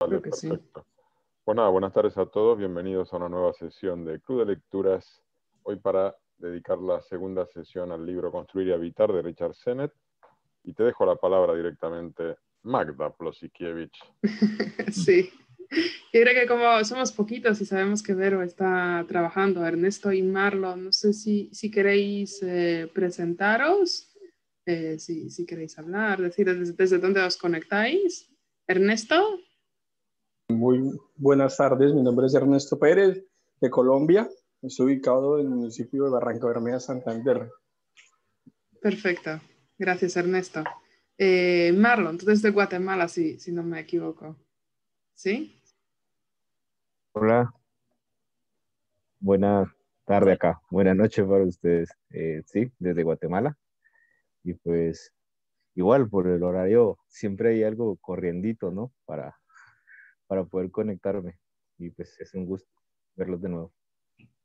Vale, Creo que sí. perfecto. Pues nada, buenas tardes a todos. Bienvenidos a una nueva sesión de Club de Lecturas. Hoy para dedicar la segunda sesión al libro Construir y Habitar de Richard Sennett. Y te dejo la palabra directamente, Magda Plosikiewicz. Sí. Yo creo que como somos poquitos y sabemos que Vero está trabajando, Ernesto y Marlon, no sé si queréis presentaros, si queréis hablar, decir desde dónde os conectáis. Ernesto. Muy buenas tardes, mi nombre es Ernesto Pérez, de Colombia. Estoy ubicado en el municipio de Barranca Bermeja, Santander. Perfecto, gracias Ernesto. Marlon, tú desde Guatemala, si no me equivoco. ¿Sí? Hola, buena tarde acá, buena noche para ustedes. Sí, desde Guatemala. Y pues igual por el horario siempre hay algo corriendito, ¿no? Para poder conectarme. Y pues es un gusto verlos de nuevo.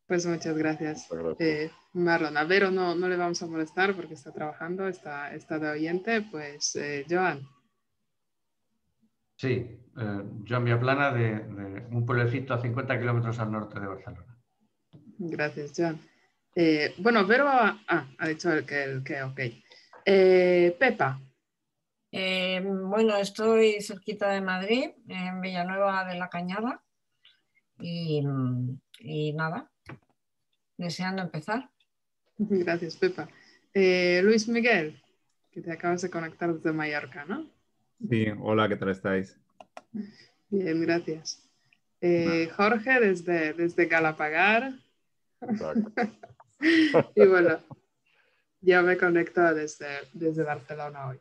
Pues muchas gracias. Muchas gracias. Marlon, a Vero no le vamos a molestar porque está trabajando, está de oyente. Pues Joan. Sí, yo en Viaplana de un pueblecito a 50 kilómetros al norte de Barcelona. Gracias, Joan. Bueno, Vero ha dicho que ok. Pepa. Bueno, estoy cerquita de Madrid, en Villanueva de la Cañada, y nada, deseando empezar. Gracias, Pepa. Luis Miguel, que te acabas de conectar desde Mallorca, ¿no? Sí, hola, ¿qué tal estáis? Bien, gracias. Jorge, desde Galapagar. Exacto. Y bueno, ya me conecto desde Barcelona hoy.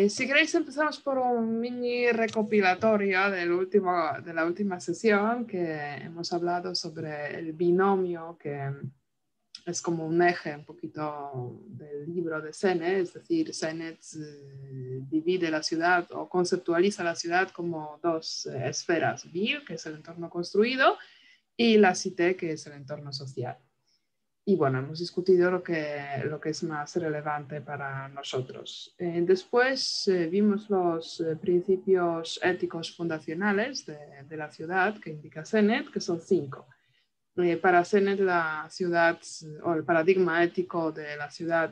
Si queréis empezamos por un mini recopilatorio de la última sesión que hemos hablado sobre el binomio que es como un eje un poquito del libro de Sennett, es decir, Sennett divide la ciudad o conceptualiza la ciudad como dos esferas, ville, que es el entorno construido, y la cité, que es el entorno social. Y bueno, hemos discutido lo que es más relevante para nosotros. Después vimos los principios éticos fundacionales de la ciudad que indica Sennett, que son 5. Para Sennett, la ciudad o el paradigma ético de la ciudad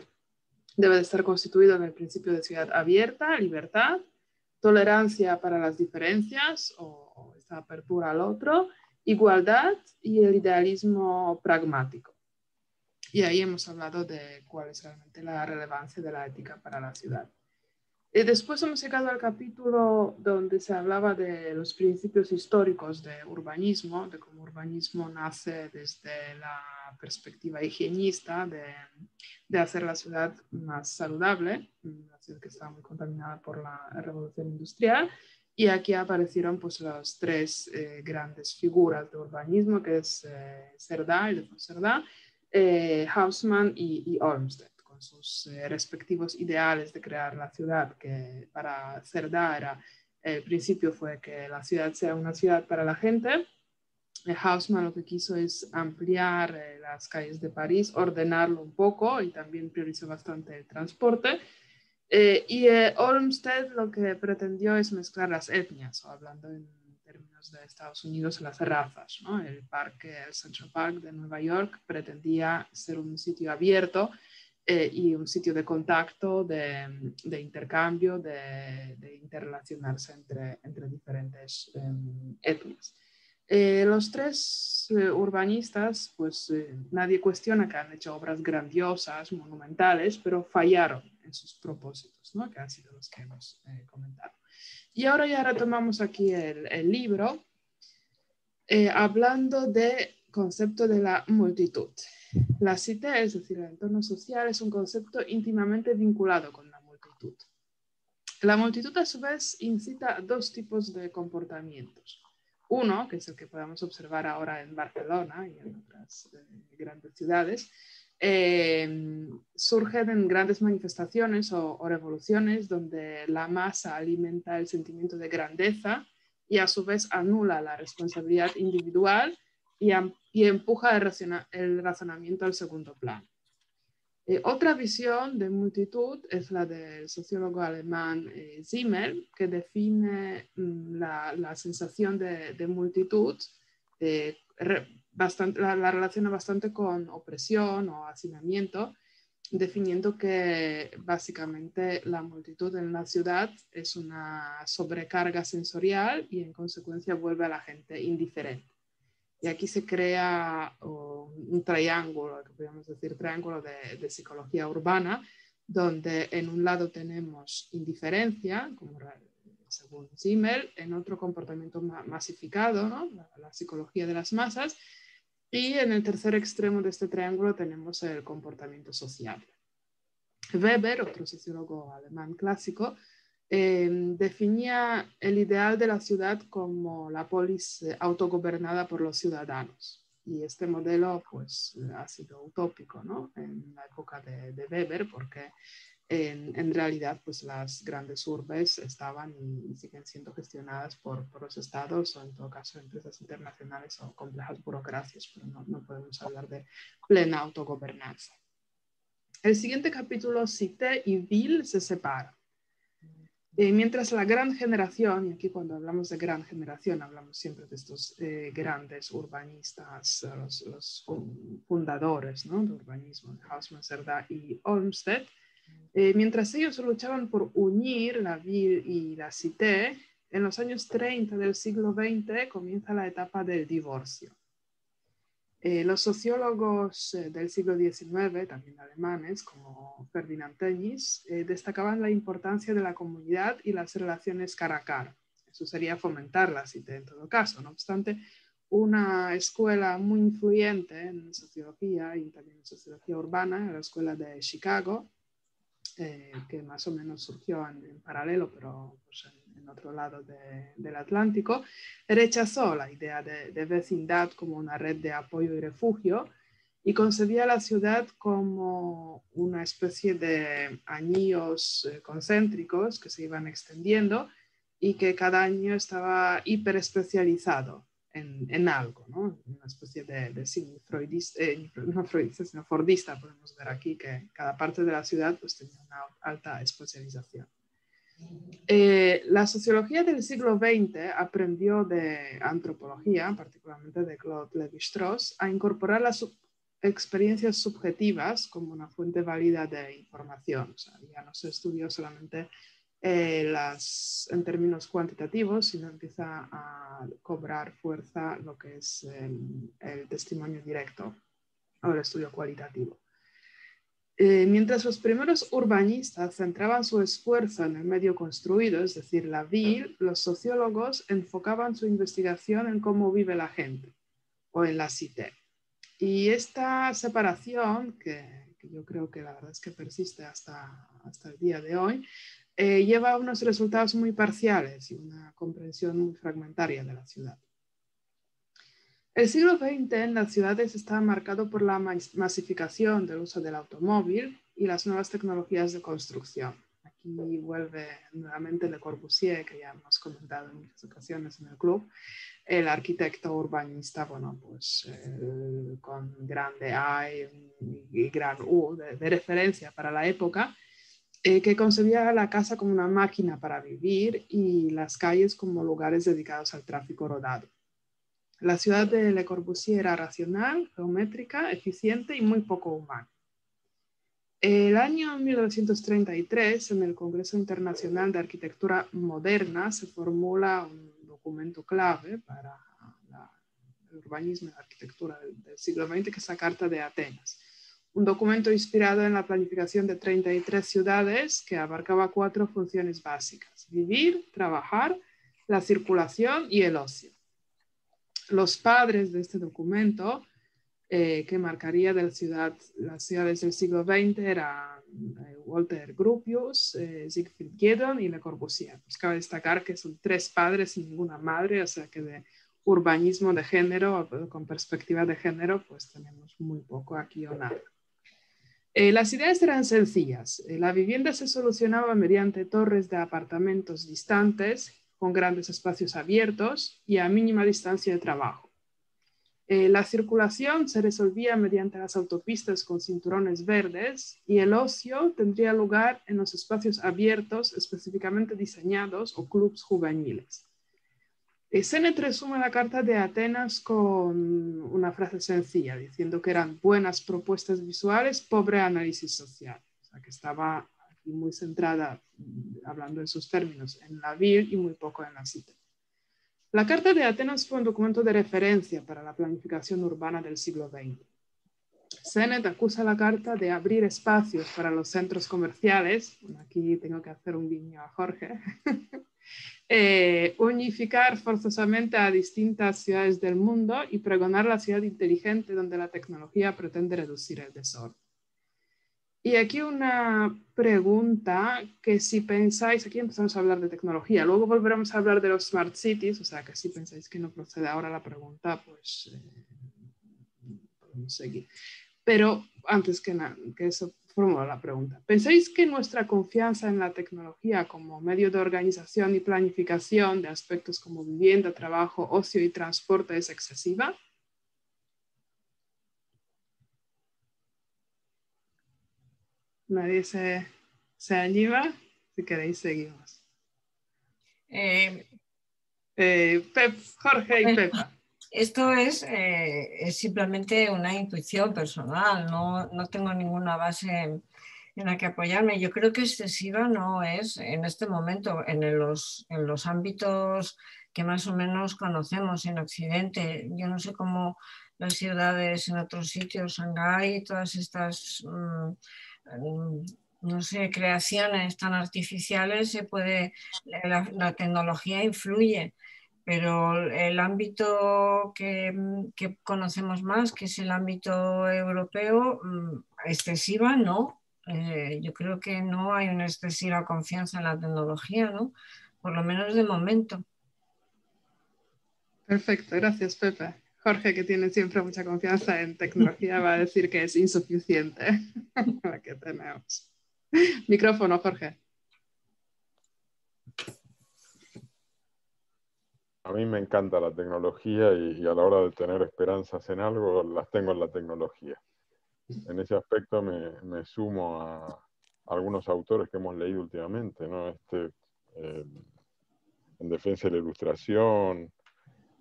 debe de estar constituido en el principio de ciudad abierta, libertad, tolerancia para las diferencias o esta apertura al otro, igualdad y el idealismo pragmático. Y ahí hemos hablado de cuál es realmente la relevancia de la ética para la ciudad. Después hemos llegado al capítulo donde se hablaba de los principios históricos de urbanismo, de cómo urbanismo nace desde la perspectiva higienista de hacer la ciudad más saludable, una ciudad que estaba muy contaminada por la revolución industrial. Y aquí aparecieron pues las 3 grandes figuras de urbanismo, que es Cerdà, Ildefonso Cerdà, Haussmann y Olmsted, con sus respectivos ideales de crear la ciudad, que para Cerdà era, el principio fue que la ciudad sea una ciudad para la gente. Haussmann lo que quiso es ampliar las calles de París, ordenarlo un poco y también priorizó bastante el transporte. Y Olmsted lo que pretendió es mezclar las etnias, o hablando en términos de Estados Unidos, las razas, ¿no? El Central Park de Nueva York pretendía ser un sitio abierto y un sitio de contacto, de intercambio, de interrelacionarse entre diferentes etnias. Los 3 urbanistas, pues nadie cuestiona que han hecho obras grandiosas, monumentales, pero fallaron en sus propósitos, ¿no? Que han sido los que hemos comentado. Y ahora ya retomamos aquí el libro, hablando del concepto de la multitud. La cité, es decir, el entorno social, es un concepto íntimamente vinculado con la multitud. La multitud, a su vez, incita a 2 tipos de comportamientos. Uno, que es el que podemos observar ahora en Barcelona y en otras grandes ciudades, surgen en grandes manifestaciones o revoluciones donde la masa alimenta el sentimiento de grandeza y a su vez anula la responsabilidad individual y empuja el razonamiento al segundo plano. Otra visión de multitud es la del sociólogo alemán Simmel, que define la sensación de multitud, la relaciona bastante con opresión o hacinamiento, definiendo que básicamente la multitud en la ciudad es una sobrecarga sensorial y en consecuencia vuelve a la gente indiferente. Y aquí se crea un triángulo, que podríamos decir triángulo de psicología urbana, donde en un lado tenemos indiferencia, como según Simmel, en otro comportamiento masificado, ¿no? La psicología de las masas, y en el tercer extremo de este triángulo tenemos el comportamiento social. Weber, otro sociólogo alemán clásico, definía el ideal de la ciudad como la polis autogobernada por los ciudadanos. Y este modelo pues, ha sido utópico, ¿no? En la época de Weber, porque en realidad pues, las grandes urbes estaban y siguen siendo gestionadas por los estados o en todo caso empresas internacionales o complejas burocracias, pero no podemos hablar de plena autogobernanza. El siguiente capítulo, Cité y Ville, se separan. Mientras la gran generación, y aquí cuando hablamos de gran generación hablamos siempre de estos grandes urbanistas, los fundadores, ¿no? De urbanismo, Hausmann, Cerdá y Olmsted, mientras ellos luchaban por unir la ville y la cité, en los años 30 del siglo XX comienza la etapa del divorcio. Los sociólogos del siglo XIX, también alemanes, como Ferdinand Tönnies, destacaban la importancia de la comunidad y las relaciones cara a cara. Eso sería fomentar la cité en todo caso. No obstante, una escuela muy influyente en sociología y también en sociología urbana, la escuela de Chicago, que más o menos surgió en paralelo, pero pues, en otro lado del Atlántico, rechazó la idea de vecindad como una red de apoyo y refugio y concebía la ciudad como una especie de anillos concéntricos que se iban extendiendo y que cada año estaba hiperespecializado en algo, ¿no? Una especie de sí, freudista, no freudista, sino fordista, podemos ver aquí que cada parte de la ciudad pues, tenía una alta especialización. La sociología del siglo XX aprendió de antropología, particularmente de Claude Lévi-Strauss, a incorporar las experiencias subjetivas como una fuente válida de información. O sea, ya no se estudió solamente en términos cuantitativos, sino empieza a cobrar fuerza lo que es el testimonio directo o el estudio cualitativo. Mientras los primeros urbanistas centraban su esfuerzo en el medio construido, es decir, la ville, los sociólogos enfocaban su investigación en cómo vive la gente o en la cité. Y esta separación, que yo creo que la verdad es que persiste hasta el día de hoy, lleva a unos resultados muy parciales y una comprensión muy fragmentaria de la ciudad. El siglo XX en las ciudades está marcado por la masificación del uso del automóvil y las nuevas tecnologías de construcción. Aquí vuelve nuevamente Le Corbusier, que ya hemos comentado en muchas ocasiones en el club, el arquitecto urbanista, bueno, pues con grande A y gran U de referencia para la época, que concebía la casa como una máquina para vivir y las calles como lugares dedicados al tráfico rodado. La ciudad de Le Corbusier era racional, geométrica, eficiente y muy poco humana. El año 1933, en el Congreso Internacional de Arquitectura Moderna, se formula un documento clave para el urbanismo y la arquitectura del siglo XX, que es la Carta de Atenas. Un documento inspirado en la planificación de 33 ciudades que abarcaba 4 funciones básicas: vivir, trabajar, la circulación y el ocio. Los padres de este documento, que marcaría las ciudades del siglo XX, eran Walter Gropius, Siegfried Giedon y Le Corbusier. Pues cabe destacar que son 3 padres sin ninguna madre, o sea que de urbanismo de género, con perspectiva de género, pues tenemos muy poco aquí o nada. Las ideas eran sencillas. La vivienda se solucionaba mediante torres de apartamentos distantes, con grandes espacios abiertos y a mínima distancia de trabajo. La circulación se resolvía mediante las autopistas con cinturones verdes y el ocio tendría lugar en los espacios abiertos específicamente diseñados o clubs juveniles. Sennett resume la Carta de Atenas con una frase sencilla, diciendo que eran buenas propuestas visuales, pobre análisis social. O sea, que estaba aquí muy centrada, hablando en sus términos, en la vil y muy poco en la cita. La Carta de Atenas fue un documento de referencia para la planificación urbana del siglo XX. Sennett acusa a la Carta de abrir espacios para los centros comerciales, aquí tengo que hacer un guiño a Jorge, unificar forzosamente a distintas ciudades del mundo y pregonar la ciudad inteligente donde la tecnología pretende reducir el desorden. Y aquí una pregunta que si pensáis, aquí empezamos a hablar de tecnología, luego volveremos a hablar de los smart cities, o sea que si pensáis que no procede ahora la pregunta, pues podemos seguir. Pero antes que eso, formulo la pregunta. ¿Pensáis que nuestra confianza en la tecnología como medio de organización y planificación de aspectos como vivienda, trabajo, ocio y transporte es excesiva? Nadie se anima. Si queréis, seguimos. Jorge y Pepa. Esto es simplemente una intuición personal, no tengo ninguna base en la que apoyarme. Yo creo que excesiva no es en este momento, en los ámbitos que más o menos conocemos en Occidente. Yo no sé cómo las ciudades en otros sitios, Shanghái, todas estas no sé, creaciones tan artificiales, la tecnología influye, pero el ámbito que conocemos más, que es el ámbito europeo, excesiva no. Yo creo que no hay una excesiva confianza en la tecnología, ¿no? Por lo menos de momento. Perfecto, gracias Pepe. Jorge, que tiene siempre mucha confianza en tecnología, va a decir que es insuficiente la que tenemos. Micrófono, Jorge. A mí me encanta la tecnología y a la hora de tener esperanzas en algo, las tengo en la tecnología. En ese aspecto me sumo a algunos autores que hemos leído últimamente, ¿no? En defensa de la ilustración.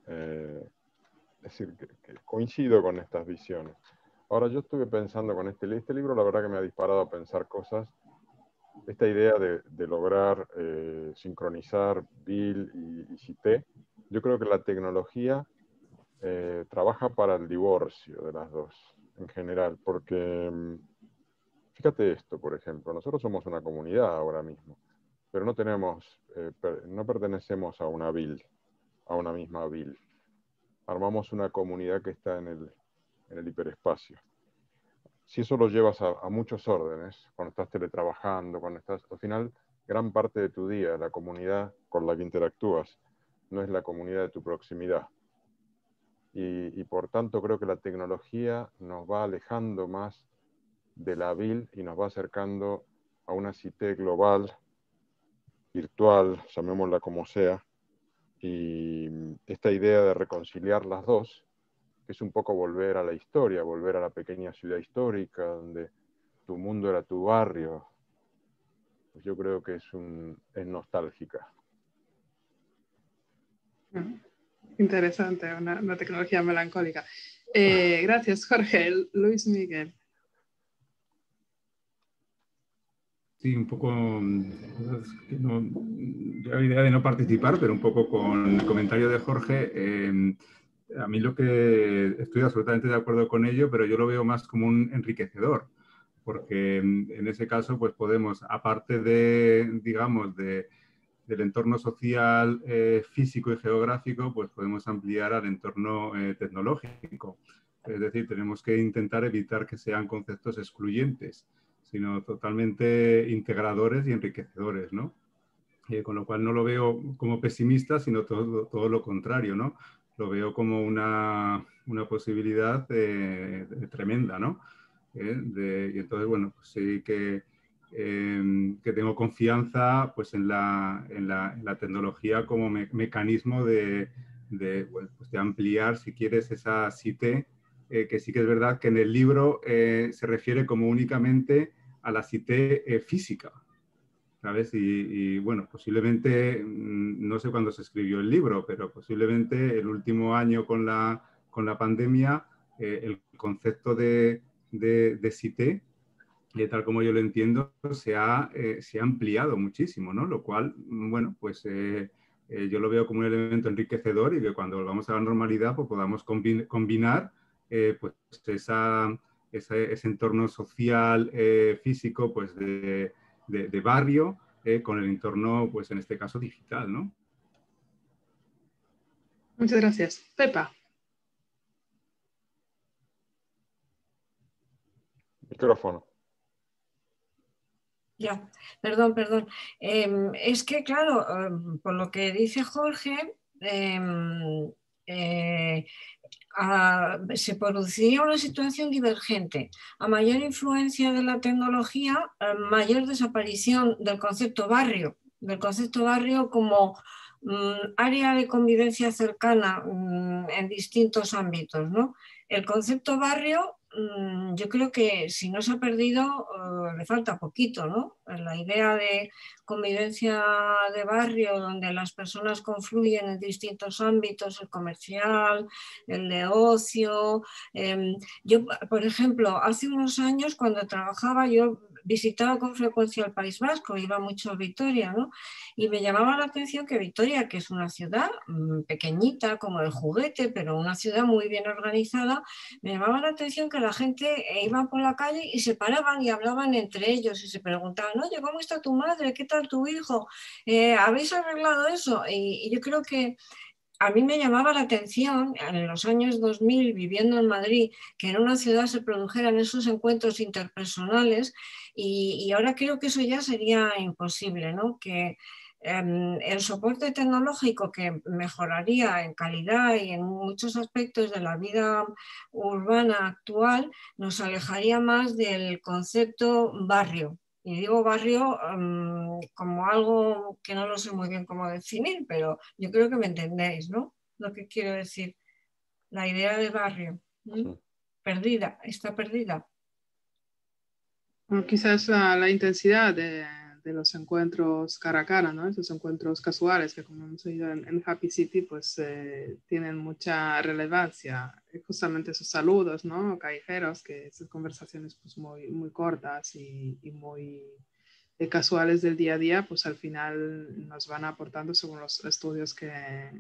Es decir, que coincido con estas visiones. Ahora, yo estuve pensando con este libro, la verdad que me ha disparado a pensar cosas. Esta idea de lograr sincronizar BIL y CITE, yo creo que la tecnología trabaja para el divorcio de las dos, en general, porque fíjate esto, por ejemplo, nosotros somos una comunidad ahora mismo, pero no pertenecemos a una BIL, a una misma BIL. Armamos una comunidad que está en el hiperespacio. Si eso lo llevas a muchos órdenes, cuando estás teletrabajando, al final, gran parte de tu día, la comunidad con la que interactúas, no es la comunidad de tu proximidad. Y por tanto creo que la tecnología nos va alejando más de la BIL y nos va acercando a una CITE global, virtual, llamémosla como sea, y esta idea de reconciliar las dos, que es un poco volver a la historia, volver a la pequeña ciudad histórica, donde tu mundo era tu barrio, pues yo creo que es nostálgica. Interesante, una tecnología melancólica. Gracias, Jorge. Luis Miguel. Sí, un poco, la idea de no participar, pero un poco con el comentario de Jorge, a mí lo que estoy absolutamente de acuerdo con ello, pero yo lo veo más como un enriquecedor, porque en ese caso pues podemos, aparte de, digamos, del entorno social, físico y geográfico, pues podemos ampliar al entorno tecnológico. Es decir, tenemos que intentar evitar que sean conceptos excluyentes, sino totalmente integradores y enriquecedores, ¿no? Con lo cual no lo veo como pesimista, sino todo lo contrario, ¿no? Lo veo como una posibilidad tremenda, ¿no? Y entonces, bueno, pues sí que tengo confianza pues, en la tecnología como mecanismo de bueno, pues de ampliar, si quieres, esa cité, que sí que es verdad que en el libro se refiere como únicamente a la cité física, ¿sabes? Y bueno, posiblemente, no sé cuándo se escribió el libro, pero posiblemente el último año con la pandemia, el concepto de cité, tal como yo lo entiendo, se ha ampliado muchísimo, ¿no? Lo cual, bueno, pues yo lo veo como un elemento enriquecedor y que cuando volvamos a la normalidad pues podamos combinar pues ese entorno social, físico, pues de barrio, con el entorno, pues en este caso digital, ¿no? Muchas gracias. Pepa. Micrófono. Ya, perdón. Es que, claro, por lo que dice Jorge, se produciría una situación divergente. A mayor influencia de la tecnología, mayor desaparición del concepto barrio como área de convivencia cercana en distintos ámbitos, ¿no? El concepto barrio, yo creo que si no se ha perdido, le falta poquito, ¿no? La idea de convivencia de barrio donde las personas confluyen en distintos ámbitos, el comercial, el de ocio. Yo, por ejemplo, hace unos años cuando trabajaba, yo visitaba con frecuencia el País Vasco, iba mucho a Vitoria, ¿no? Y me llamaba la atención que Vitoria, que es una ciudad pequeñita como el juguete, pero una ciudad muy bien organizada, me llamaba la atención que la gente iba por la calle y se paraban y hablaban entre ellos y se preguntaban, oye, ¿cómo está tu madre? ¿Qué tal tu hijo? ¿Habéis arreglado eso? Y yo creo que a mí me llamaba la atención en los años 2000, viviendo en Madrid, que en una ciudad se produjeran esos encuentros interpersonales y ahora creo que eso ya sería imposible, ¿no? Que el soporte tecnológico que mejoraría en calidad y en muchos aspectos de la vida urbana actual nos alejaría más del concepto barrio. Y digo barrio como algo que no lo sé muy bien cómo definir, pero yo creo que me entendéis, ¿no? Lo que quiero decir. La idea de barrio. Sí. Perdida, está perdida. Bueno, quizás la intensidad de los encuentros cara a cara, ¿no? Esos encuentros casuales que, como hemos oído en Happy City, pues tienen mucha relevancia. Justamente esos saludos, ¿no? Callejeros, que esas conversaciones pues muy, muy cortas y muy casuales del día a día, pues al final nos van aportando, según los estudios que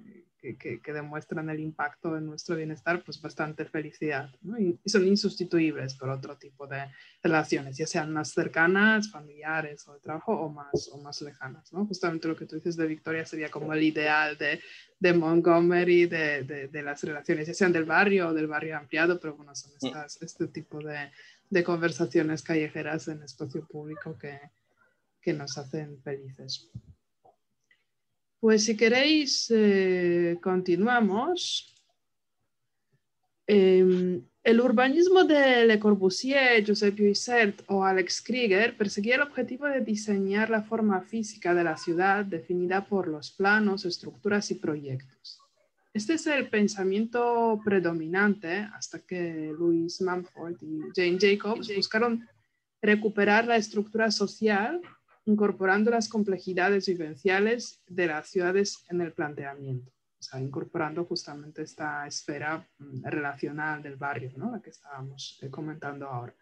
demuestran el impacto en nuestro bienestar, pues bastante felicidad, ¿no? Y son insustituibles por otro tipo de relaciones, ya sean más cercanas, familiares o de trabajo, o más lejanas, ¿no? Justamente lo que tú dices de Victoria sería como el ideal de Montgomery, de las relaciones, ya sean del barrio o del barrio ampliado, pero bueno, son este tipo de conversaciones callejeras en espacio público que nos hacen felices. Pues si queréis, continuamos. El urbanismo de Le Corbusier, Joseph Puisert o Alex Krieger perseguía el objetivo de diseñar la forma física de la ciudad definida por los planos, estructuras y proyectos. Este es el pensamiento predominante hasta que Louis Mumford y Jane Jacobs buscaron recuperar la estructura social incorporando las complejidades vivenciales de las ciudades en el planteamiento, o sea, incorporando justamente esta esfera relacional del barrio, ¿no? La que estábamos comentando ahora.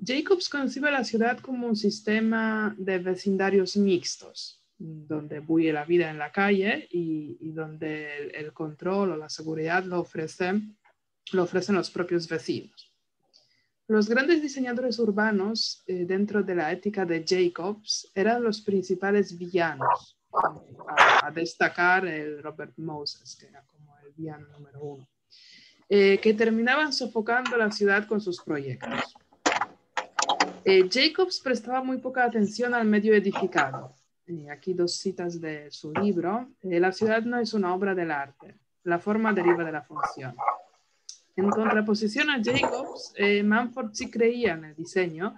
Jacobs concibe la ciudad como un sistema de vecindarios mixtos, donde bulle la vida en la calle y donde el control o la seguridad lo ofrecen los propios vecinos. Los grandes diseñadores urbanos dentro de la ética de Jacobs eran los principales villanos, a destacar el Robert Moses, que era como el villano número 1, que terminaban sofocando la ciudad con sus proyectos. Jacobs prestaba muy poca atención al medio edificado. Aquí 2 citas de su libro. La ciudad no es una obra del arte, la forma deriva de la función. En contraposición a Jacobs, Mumford sí creía en el diseño,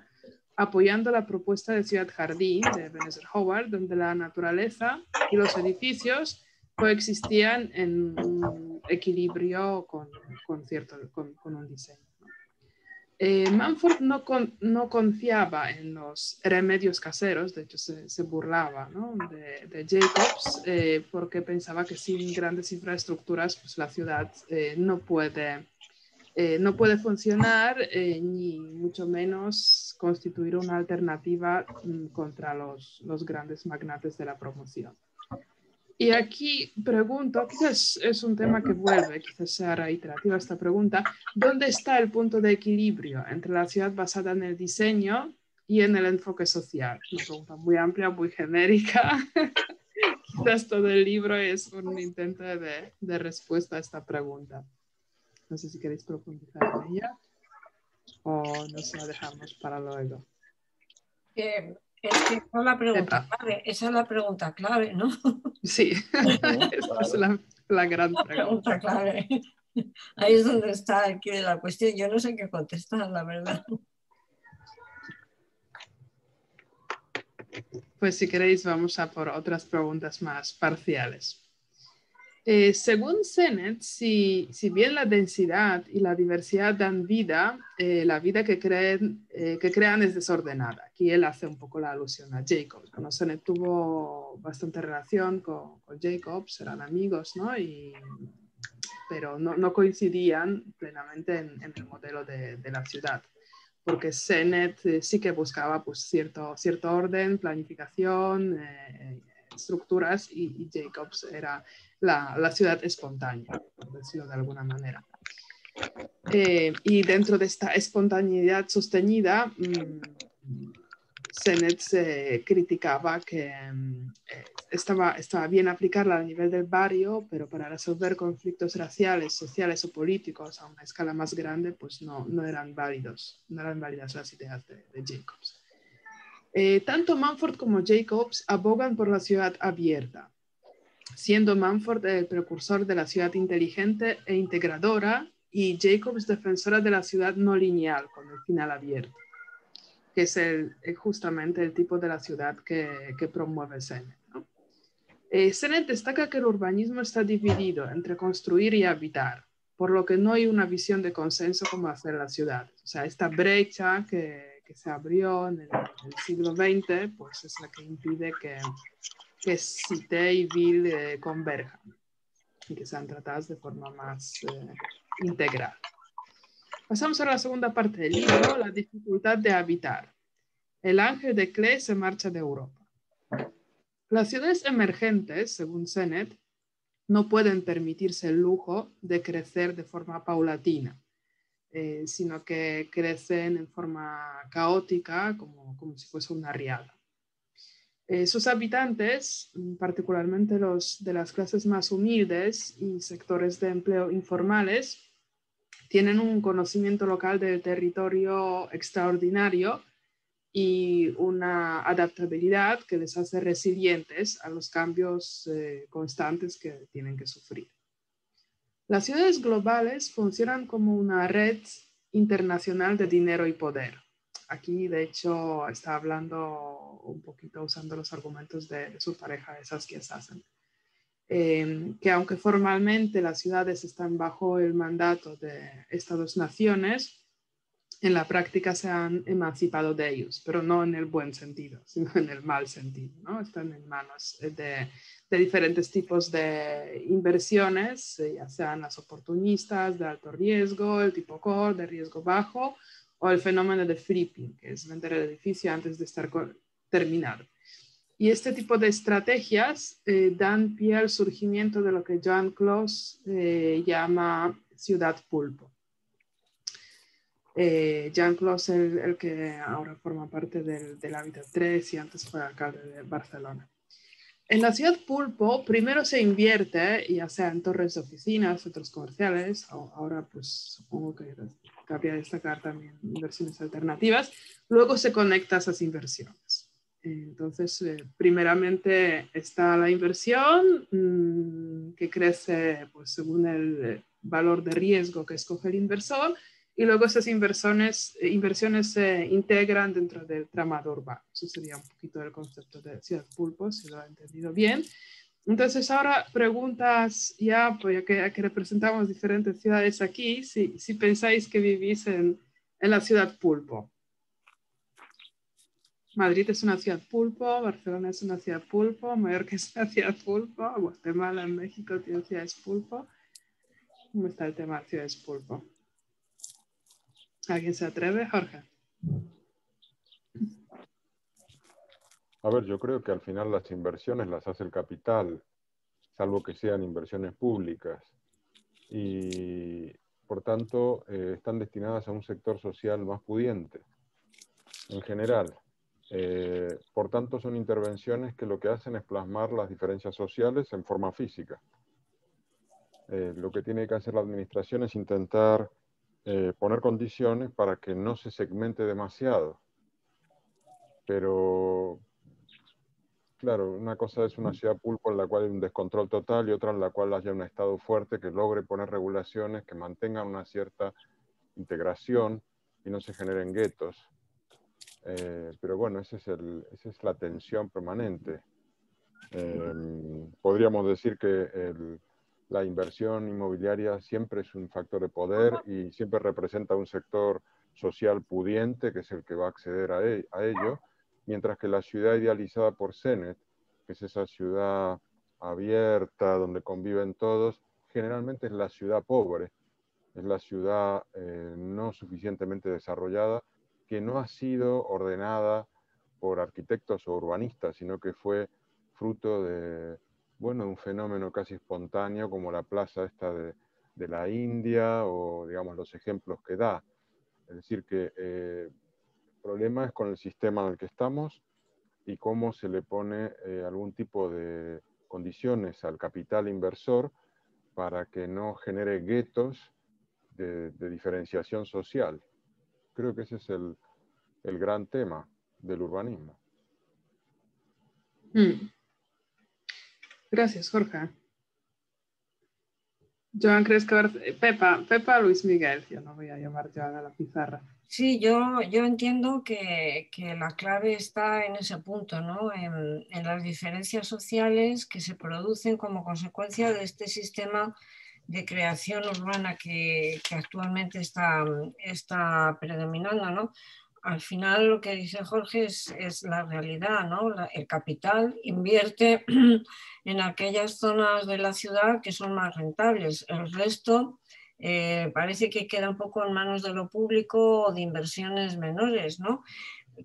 apoyando la propuesta de Ciudad Jardín de Ebenezer Howard, donde la naturaleza y los edificios coexistían en un equilibrio con un diseño. Mumford no confiaba en los remedios caseros, de hecho se burlaba, ¿no?, de Jacobs, porque pensaba que sin grandes infraestructuras pues la ciudad no puede funcionar, ni mucho menos constituir una alternativa contra los grandes magnates de la promoción. Y aquí pregunto, quizás es un tema que vuelve, quizás sea reiterativa esta pregunta, ¿dónde está el punto de equilibrio entre la ciudad basada en el diseño y en el enfoque social? Una pregunta muy amplia, muy genérica. Quizás todo el libro es un intento de respuesta a esta pregunta. No sé si queréis profundizar en ella o nos la dejamos para luego. Es que esa es la pregunta clave, ¿no? Sí, esa es la gran pregunta clave. Ahí es donde está el quid de la cuestión. Yo no sé qué contestar, la verdad. Pues si queréis vamos a por otras preguntas más parciales. Según Sennett, si bien la densidad y la diversidad dan vida, la vida que crean es desordenada. Aquí él hace un poco la alusión a Jacobs. Bueno, Sennett tuvo bastante relación con Jacobs, eran amigos, ¿no? Pero no coincidían plenamente en el modelo de la ciudad, porque Sennett sí que buscaba pues, cierto orden, planificación, estructuras, y Jacobs era la ciudad espontánea, por decirlo de alguna manera. Y dentro de esta espontaneidad sostenida, Sennett se criticaba que estaba bien aplicarla a nivel del barrio, pero para resolver conflictos raciales, sociales o políticos a una escala más grande, pues no eran válidas las ideas de Jacobs. Tanto Mumford como Jacobs abogan por la ciudad abierta, siendo Mumford el precursor de la ciudad inteligente e integradora y Jacobs defensora de la ciudad no lineal con el final abierto, que es justamente el tipo de la ciudad que promueve Sennett, ¿no? Sennett destaca que el urbanismo está dividido entre construir y habitar, por lo que no hay una visión de consenso como hacer la ciudad. O sea, esta brecha que se abrió en el siglo XX, pues es la que impide que Cité y Ville converjan y que sean tratadas de forma más integral. Pasamos a la segunda parte del libro, la dificultad de habitar. El ángel de Klee se marcha de Europa. Las ciudades emergentes, según Sennett, no pueden permitirse el lujo de crecer de forma paulatina, sino que crecen en forma caótica, como si fuese una riada. Sus habitantes, particularmente los de las clases más humildes y sectores de empleo informales, tienen un conocimiento local del territorio extraordinario y una adaptabilidad que les hace resilientes a los cambios constantes que tienen que sufrir. Las ciudades globales funcionan como una red internacional de dinero y poder. Aquí, de hecho, está hablando un poquito usando los argumentos de su pareja, Saskia Sassen, que aunque formalmente las ciudades están bajo el mandato de Estados-naciones, en la práctica se han emancipado de ellos, pero no en el buen sentido, sino en el mal sentido, ¿no? Están en manos de diferentes tipos de inversiones, ya sean las oportunistas, de alto riesgo, el tipo core, de riesgo bajo, o el fenómeno de flipping, que es vender el edificio antes de estar terminado. Y este tipo de estrategias dan pie al surgimiento de lo que Joan Clos llama ciudad pulpo. Joan Clos, el que ahora forma parte del Hábitat 3 y antes fue alcalde de Barcelona. En la ciudad pulpo, primero se invierte, ya sea en torres de oficinas, centros comerciales, ahora pues supongo que cabría destacar también inversiones alternativas, luego se conecta a esas inversiones. Entonces, primeramente está la inversión que crece pues, según el valor de riesgo que escoge el inversor, y luego esas inversiones se integran dentro del tramado urbano. Eso sería un poquito el concepto de ciudad pulpo, si lo he entendido bien. Entonces ahora preguntas ya, pues ya que representamos diferentes ciudades aquí, si pensáis que vivís en la ciudad pulpo. Madrid es una ciudad pulpo, Barcelona es una ciudad pulpo, Mallorca es una ciudad pulpo, Guatemala en México tiene ciudades pulpo. ¿Cómo está el tema de ciudades pulpo? ¿Alguien se atreve, Jorge? A ver, yo creo que al final las inversiones las hace el capital, salvo que sean inversiones públicas. Y por tanto están destinadas a un sector social más pudiente, en general. Por tanto, son intervenciones que lo que hacen es plasmar las diferencias sociales en forma física. Lo que tiene que hacer la administración es intentar poner condiciones para que no se segmente demasiado. Pero, claro, una cosa es una ciudad pulpo en la cual hay un descontrol total y otra en la cual haya un Estado fuerte que logre poner regulaciones que mantengan una cierta integración y no se generen guetos. Pero bueno, esa es la tensión permanente. Podríamos decir que la inversión inmobiliaria siempre es un factor de poder y siempre representa un sector social pudiente que es el que va a acceder a ello, mientras que la ciudad idealizada por Sennett, que es esa ciudad abierta donde conviven todos, generalmente es la ciudad pobre, es la ciudad no suficientemente desarrollada, que no ha sido ordenada por arquitectos o urbanistas, sino que fue fruto de, bueno, un fenómeno casi espontáneo como la plaza esta de la India o, digamos, los ejemplos que da. Es decir, que el problema es con el sistema en el que estamos y cómo se le pone algún tipo de condiciones al capital inversor para que no genere guetos de diferenciación social. Creo que ese es el gran tema del urbanismo. Gracias, Jorge. Joan, ¿crees que Pepa, Luis Miguel? Yo no voy a llamar Joan a la pizarra. Sí, yo entiendo que la clave está en ese punto, ¿no? En las diferencias sociales que se producen como consecuencia de este sistema de creación urbana que actualmente está predominando, ¿no? Al final lo que dice Jorge es la realidad, ¿no? El capital invierte en aquellas zonas de la ciudad que son más rentables. El resto parece que queda un poco en manos de lo público o de inversiones menores, ¿no?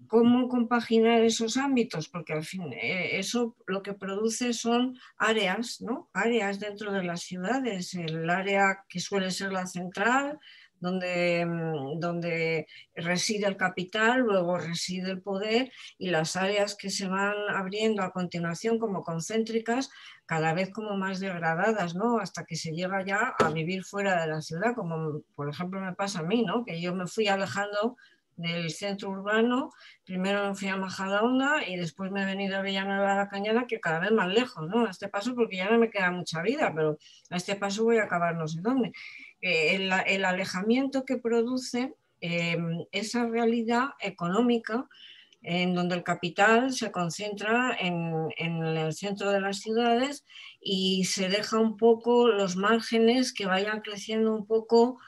¿Cómo compaginar esos ámbitos? Porque al fin eso lo que produce son áreas, ¿no? Áreas dentro de las ciudades. El área que suele ser la central, donde reside el capital, luego reside el poder, y las áreas que se van abriendo a continuación como concéntricas, cada vez como más degradadas, ¿no? Hasta que se llega ya a vivir fuera de la ciudad, como por ejemplo me pasa a mí, ¿no? Que yo me fui alejando del centro urbano, primero me fui a Majadahonda y después me he venido a Villanueva de la Cañada, que cada vez más lejos, ¿no? A este paso, porque ya no me queda mucha vida, pero a este paso voy a acabar no sé dónde. El alejamiento que produce esa realidad económica en donde el capital se concentra en el centro de las ciudades y se deja un poco los márgenes que vayan creciendo un poco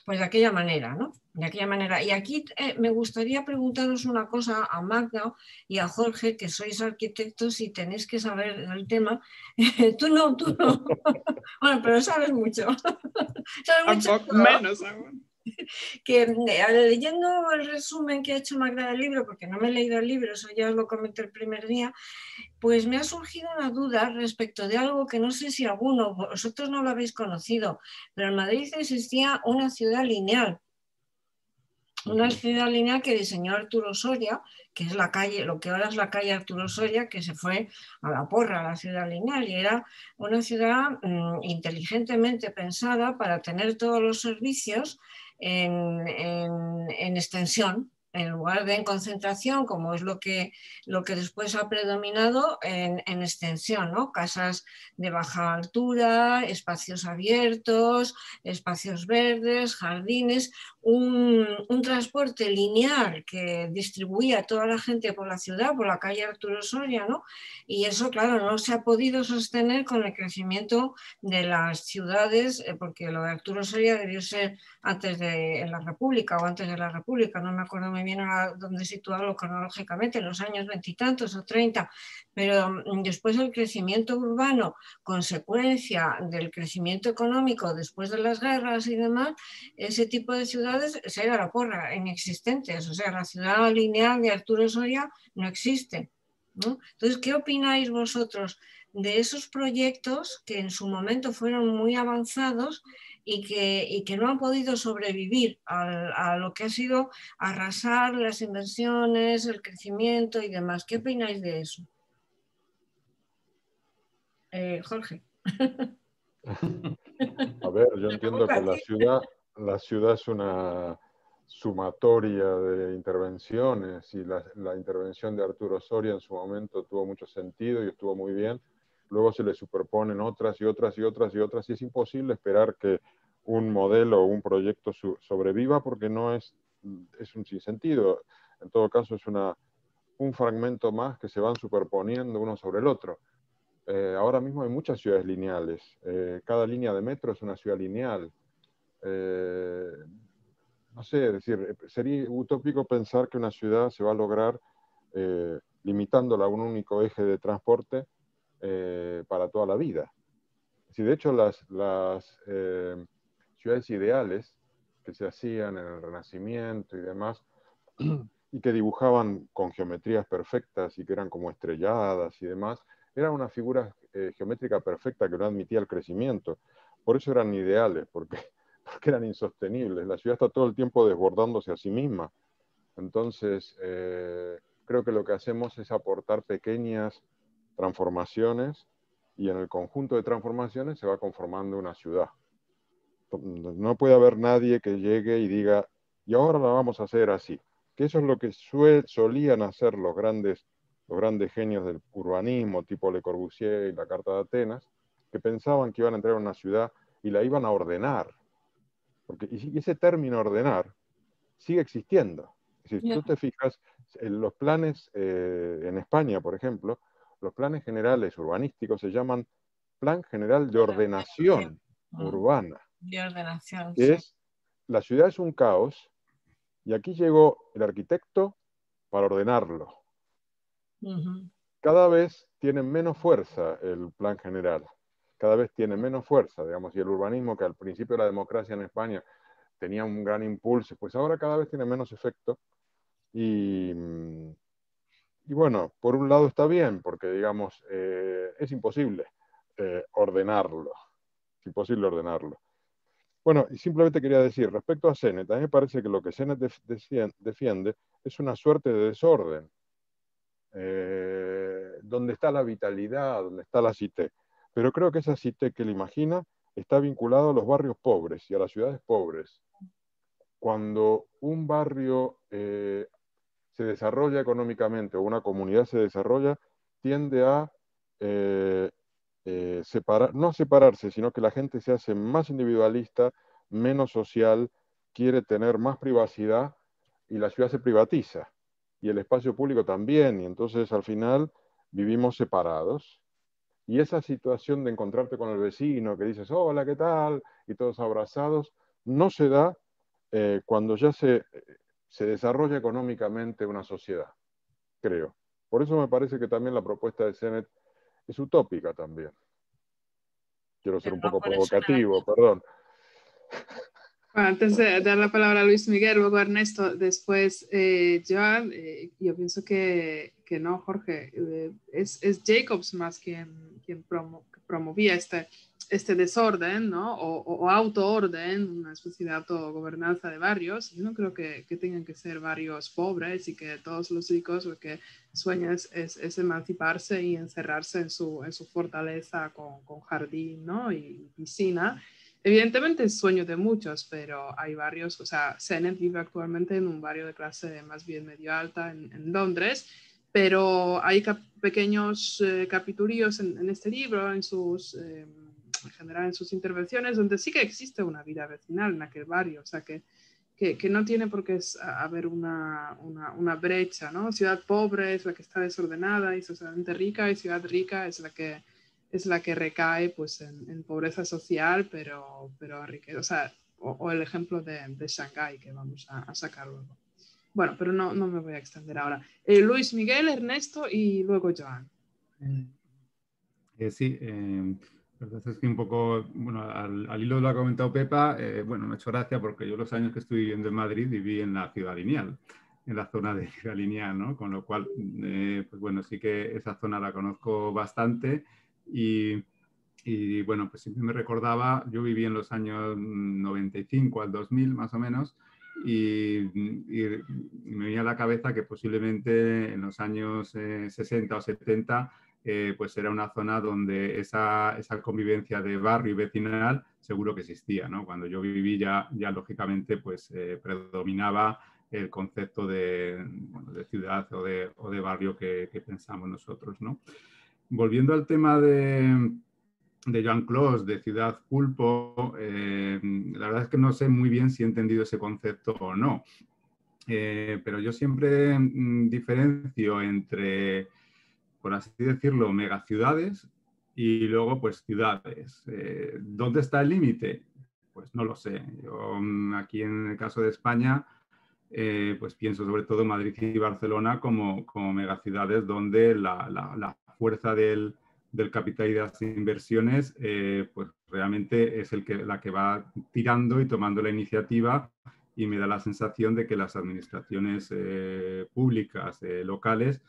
pues de aquella manera, ¿no? De aquella manera. Y aquí me gustaría preguntaros una cosa a Magda y a Jorge, que sois arquitectos y tenéis que saber el tema. Tú no. Bueno, pero sabes mucho. Sabes mucho. Menos aún. Que leyendo el resumen que ha hecho Magda del libro, porque no me he leído el libro, eso ya os lo comenté el primer día, pues me ha surgido una duda respecto de algo que no sé si alguno, vosotros no lo habéis conocido, pero en Madrid existía una ciudad lineal. Una ciudad lineal que diseñó Arturo Soria, que es la calle, lo que ahora es la calle Arturo Soria, que se fue a la porra, la ciudad lineal, y era una ciudad inteligentemente pensada para tener todos los servicios en extensión, en lugar de en concentración, como es lo que después ha predominado en extensión, ¿no? Casas de baja altura, espacios abiertos, espacios verdes, jardines, un transporte lineal que distribuía a toda la gente por la ciudad, por la calle Arturo Soria, ¿no? Y eso, claro, no se ha podido sostener con el crecimiento de las ciudades, porque lo de Arturo Soria debió ser antes de la República o antes de la República, no me acuerdo muy bien dónde situarlo cronológicamente, en los años 20 y tantos o 30, pero después el crecimiento urbano, consecuencia del crecimiento económico después de las guerras y demás, ese tipo de ciudades se ha ido a la porra, inexistentes. O sea, la ciudad lineal de Arturo Soria no existe, ¿no? Entonces, ¿qué opináis vosotros de esos proyectos que en su momento fueron muy avanzados y que no han podido sobrevivir a lo que ha sido arrasar las inversiones, el crecimiento y demás? ¿Qué opináis de eso? Jorge. A ver, yo entiendo que la ciudad es una sumatoria de intervenciones y la intervención de Arturo Soria en su momento tuvo mucho sentido y estuvo muy bien. Luego se le superponen otras y otras y otras y otras y es imposible esperar que un modelo o un proyecto sobreviva porque no es un sinsentido. En todo caso es un fragmento más que se van superponiendo uno sobre el otro. Ahora mismo hay muchas ciudades lineales. Cada línea de metro es una ciudad lineal. No sé, es decir, sería utópico pensar que una ciudad se va a lograr limitándola a un único eje de transporte para toda la vida. Si de hecho las ciudades ideales que se hacían en el Renacimiento y demás, y que dibujaban con geometrías perfectas y que eran como estrelladas y demás, eran una figura geométrica perfecta que no admitía el crecimiento. Por eso eran ideales, porque eran insostenibles. La ciudad está todo el tiempo desbordándose a sí misma. Entonces, creo que lo que hacemos es aportar pequeñas transformaciones y en el conjunto de transformaciones se va conformando una ciudad. No puede haber nadie que llegue y diga, y ahora la vamos a hacer así. Que eso es lo que solían hacer los grandes genios del urbanismo, tipo Le Corbusier y la Carta de Atenas, que pensaban que iban a entrar a una ciudad y la iban a ordenar. Y ese término ordenar sigue existiendo. Es decir, tú te fijas, en los planes en España, por ejemplo, los planes generales urbanísticos se llaman Plan General de Ordenación Urbana. De ordenación, que es, la ciudad es un caos, y aquí llegó el arquitecto para ordenarlo. Cada vez tiene menos fuerza el plan general, cada vez tiene menos fuerza, digamos, y el urbanismo, que al principio de la democracia en España tenía un gran impulso, pues ahora cada vez tiene menos efecto, y bueno, por un lado está bien, porque digamos, es imposible ordenarlo, es imposible ordenarlo. Bueno, y simplemente quería decir, respecto a Sennett, a mí me parece que lo que Sennett defiende es una suerte de desorden, donde está la vitalidad, donde está la cité. Pero creo que esa cité que él imagina está vinculada a los barrios pobres y a las ciudades pobres. Cuando un barrio se desarrolla económicamente o una comunidad se desarrolla, tiende a no separarse, sino que la gente se hace más individualista, menos social, quiere tener más privacidad y la ciudad se privatiza. Y el espacio público también, y entonces al final vivimos separados. Y esa situación de encontrarte con el vecino que dices, hola, ¿qué tal? Y todos abrazados, no se da cuando ya se desarrolla económicamente una sociedad, creo. Por eso me parece que también la propuesta de Sennett es utópica también. Quiero ser un poco provocativo, perdón. Bueno, antes de dar la palabra a Luis Miguel, luego a Ernesto, después Joan, yo pienso que no, Jorge, es Jacobs más quien promovía este desorden, ¿no? O autoorden, una especie de autogobernanza de barrios. Yo no creo que tengan que ser barrios pobres y que todos los chicos lo que sueñan es emanciparse y encerrarse en su fortaleza con jardín, ¿no? Y piscina. Evidentemente es sueño de muchos, pero hay barrios, o sea, Sennett vive actualmente en un barrio de clase más bien medio alta en Londres, pero hay pequeños capitulillos en este libro, en general en sus intervenciones, donde sí que existe una vida vecinal en aquel barrio, o sea que no tiene por qué haber una brecha, ¿no? Ciudad pobre es la que está desordenada y socialmente rica, y ciudad rica es la que recae pues, en pobreza social, pero riqueza. O sea, o el ejemplo de Shanghái que vamos a sacar luego. Bueno, pero no me voy a extender ahora. Luis Miguel, Ernesto y luego Joan. Sí, la verdad es que un poco, bueno, al hilo de lo que ha comentado Pepa, bueno, me ha hecho gracia porque yo los años que estuve viviendo en Madrid viví en la ciudad lineal, en la zona de ciudad lineal, ¿no? Con lo cual, pues bueno, sí que esa zona la conozco bastante y bueno, pues siempre me recordaba, yo viví en los años 95 al 2000 más o menos, y me venía a la cabeza que posiblemente en los años 60 o 70 pues era una zona donde esa convivencia de barrio y vecinal seguro que existía, ¿no? Cuando yo viví ya lógicamente pues predominaba el concepto bueno, de ciudad o de barrio que pensamos nosotros, ¿no? Volviendo al tema de Joan Clos, de Ciudad Pulpo, la verdad es que no sé muy bien si he entendido ese concepto o no. Pero yo siempre diferencio entre, por así decirlo, megaciudades y luego pues ciudades. ¿Dónde está el límite? Pues no lo sé. Yo aquí en el caso de España, pues pienso sobre todo Madrid y Barcelona como megaciudades donde la fuerza del capital y de las inversiones, pues realmente es la que va tirando y tomando la iniciativa, y me da la sensación de que las administraciones públicas locales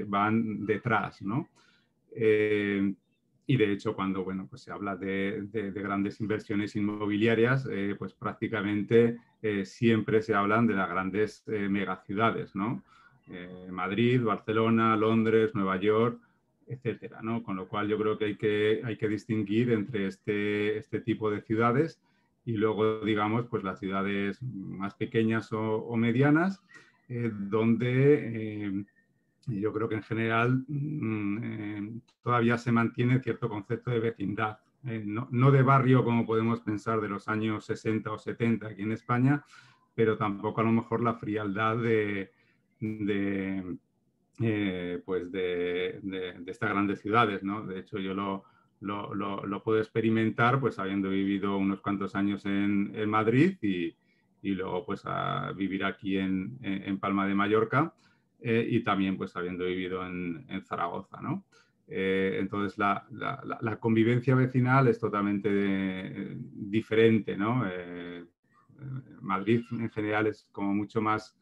van detrás, ¿no? Y de hecho, cuando bueno, pues se habla de grandes inversiones inmobiliarias, pues prácticamente siempre se hablan de las grandes megaciudades, ¿no? Madrid, Barcelona, Londres, Nueva York, etcétera, ¿no? Con lo cual yo creo que hay que distinguir entre este tipo de ciudades y luego, digamos, pues las ciudades más pequeñas o medianas, donde yo creo que en general todavía se mantiene cierto concepto de vecindad, no de barrio como podemos pensar de los años 60 o 70 aquí en España, pero tampoco a lo mejor la frialdad pues de estas grandes ciudades, ¿no? De hecho, yo lo puedo experimentar pues habiendo vivido unos cuantos años en Madrid y luego pues a vivir aquí en Palma de Mallorca, y también pues habiendo vivido en Zaragoza, ¿no? Entonces la convivencia vecinal es totalmente diferente, ¿no? Madrid en general es como mucho más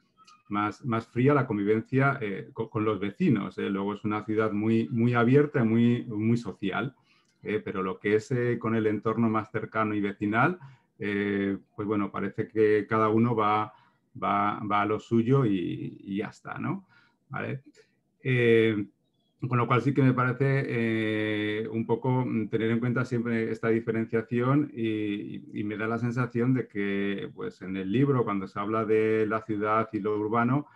fría la convivencia con los vecinos. Luego es una ciudad muy abierta y muy social, pero lo que es con el entorno más cercano y vecinal, pues bueno, parece que cada uno va a lo suyo y ya está, ¿no? ¿Vale? Con lo cual sí que me parece un poco tener en cuenta siempre esta diferenciación, y me da la sensación de que pues, en el libro, cuando se habla de la ciudad y lo urbano,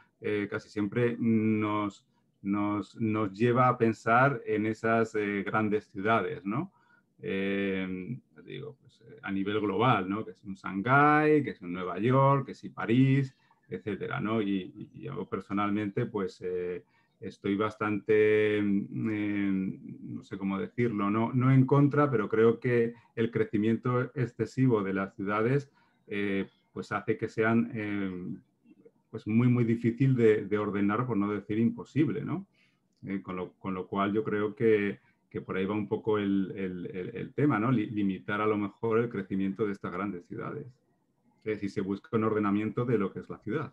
casi siempre nos lleva a pensar en esas grandes ciudades, ¿no? Digo, pues, a nivel global, ¿no? Que es un Shanghái, que es un Nueva York, que es París, etcétera, ¿no? Y yo personalmente, pues estoy bastante, no sé cómo decirlo, no en contra, pero creo que el crecimiento excesivo de las ciudades pues hace que sean pues muy difícil de ordenar, por no decir imposible, ¿no? Con lo cual yo creo que por ahí va un poco el tema, ¿no? Limitar a lo mejor el crecimiento de estas grandes ciudades. Es decir, se busca un ordenamiento de lo que es la ciudad.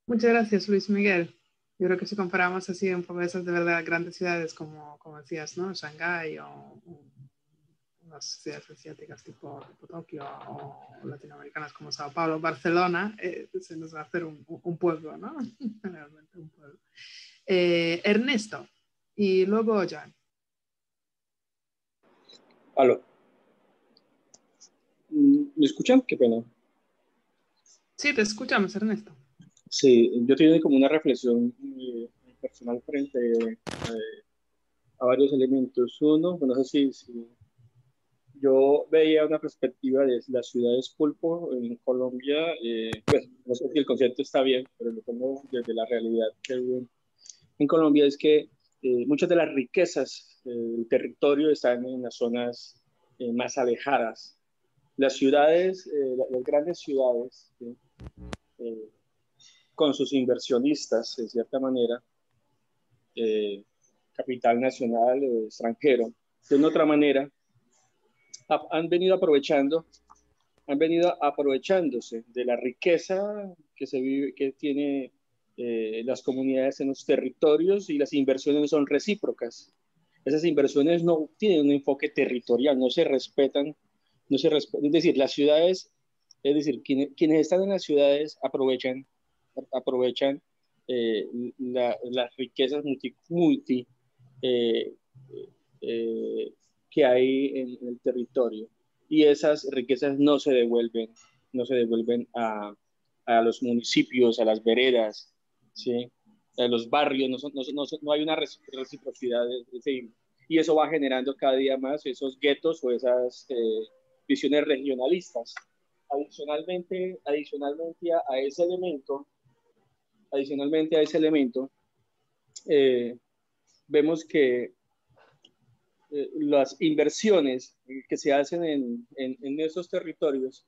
Muchas gracias, Luis Miguel. Yo creo que si comparamos así un poco esas de verdad grandes ciudades como decías, ¿no? Shanghái o unas ciudades asiáticas tipo Tokio, o latinoamericanas como Sao Paulo, Barcelona, se nos va a hacer un pueblo, ¿no? Realmente un pueblo. Ernesto y luego Joan. Aló. ¿Me escuchan? Qué pena. Sí, te escuchamos, Ernesto. Sí, yo tengo como una reflexión personal frente a varios elementos. Uno, no sé si yo veía una perspectiva de las ciudades pulpo en Colombia, pues no sé si el concepto está bien, pero lo pongo desde la realidad que vivo en Colombia, es que muchas de las riquezas del territorio están en las zonas más alejadas. Las ciudades, las grandes ciudades, ¿sí? eh, con sus inversionistas, de cierta manera, capital nacional o extranjero, de una otra manera, han venido aprovechando, han venido aprovechándose de la riqueza que se vive, que tiene las comunidades en los territorios, y las inversiones son recíprocas. Esas inversiones no tienen un enfoque territorial, no se respetan, es decir, las ciudades, es decir, quienes están en las ciudades aprovechan eh, las riquezas eh, eh, que hay en el territorio, y esas riquezas no se devuelven a los municipios, a las veredas, ¿sí? A los barrios, no hay una reciprocidad, y eso va generando cada día más esos guetos o esas visiones regionalistas. Adicionalmente a ese elemento, eh, vemos que las inversiones que se hacen en esos territorios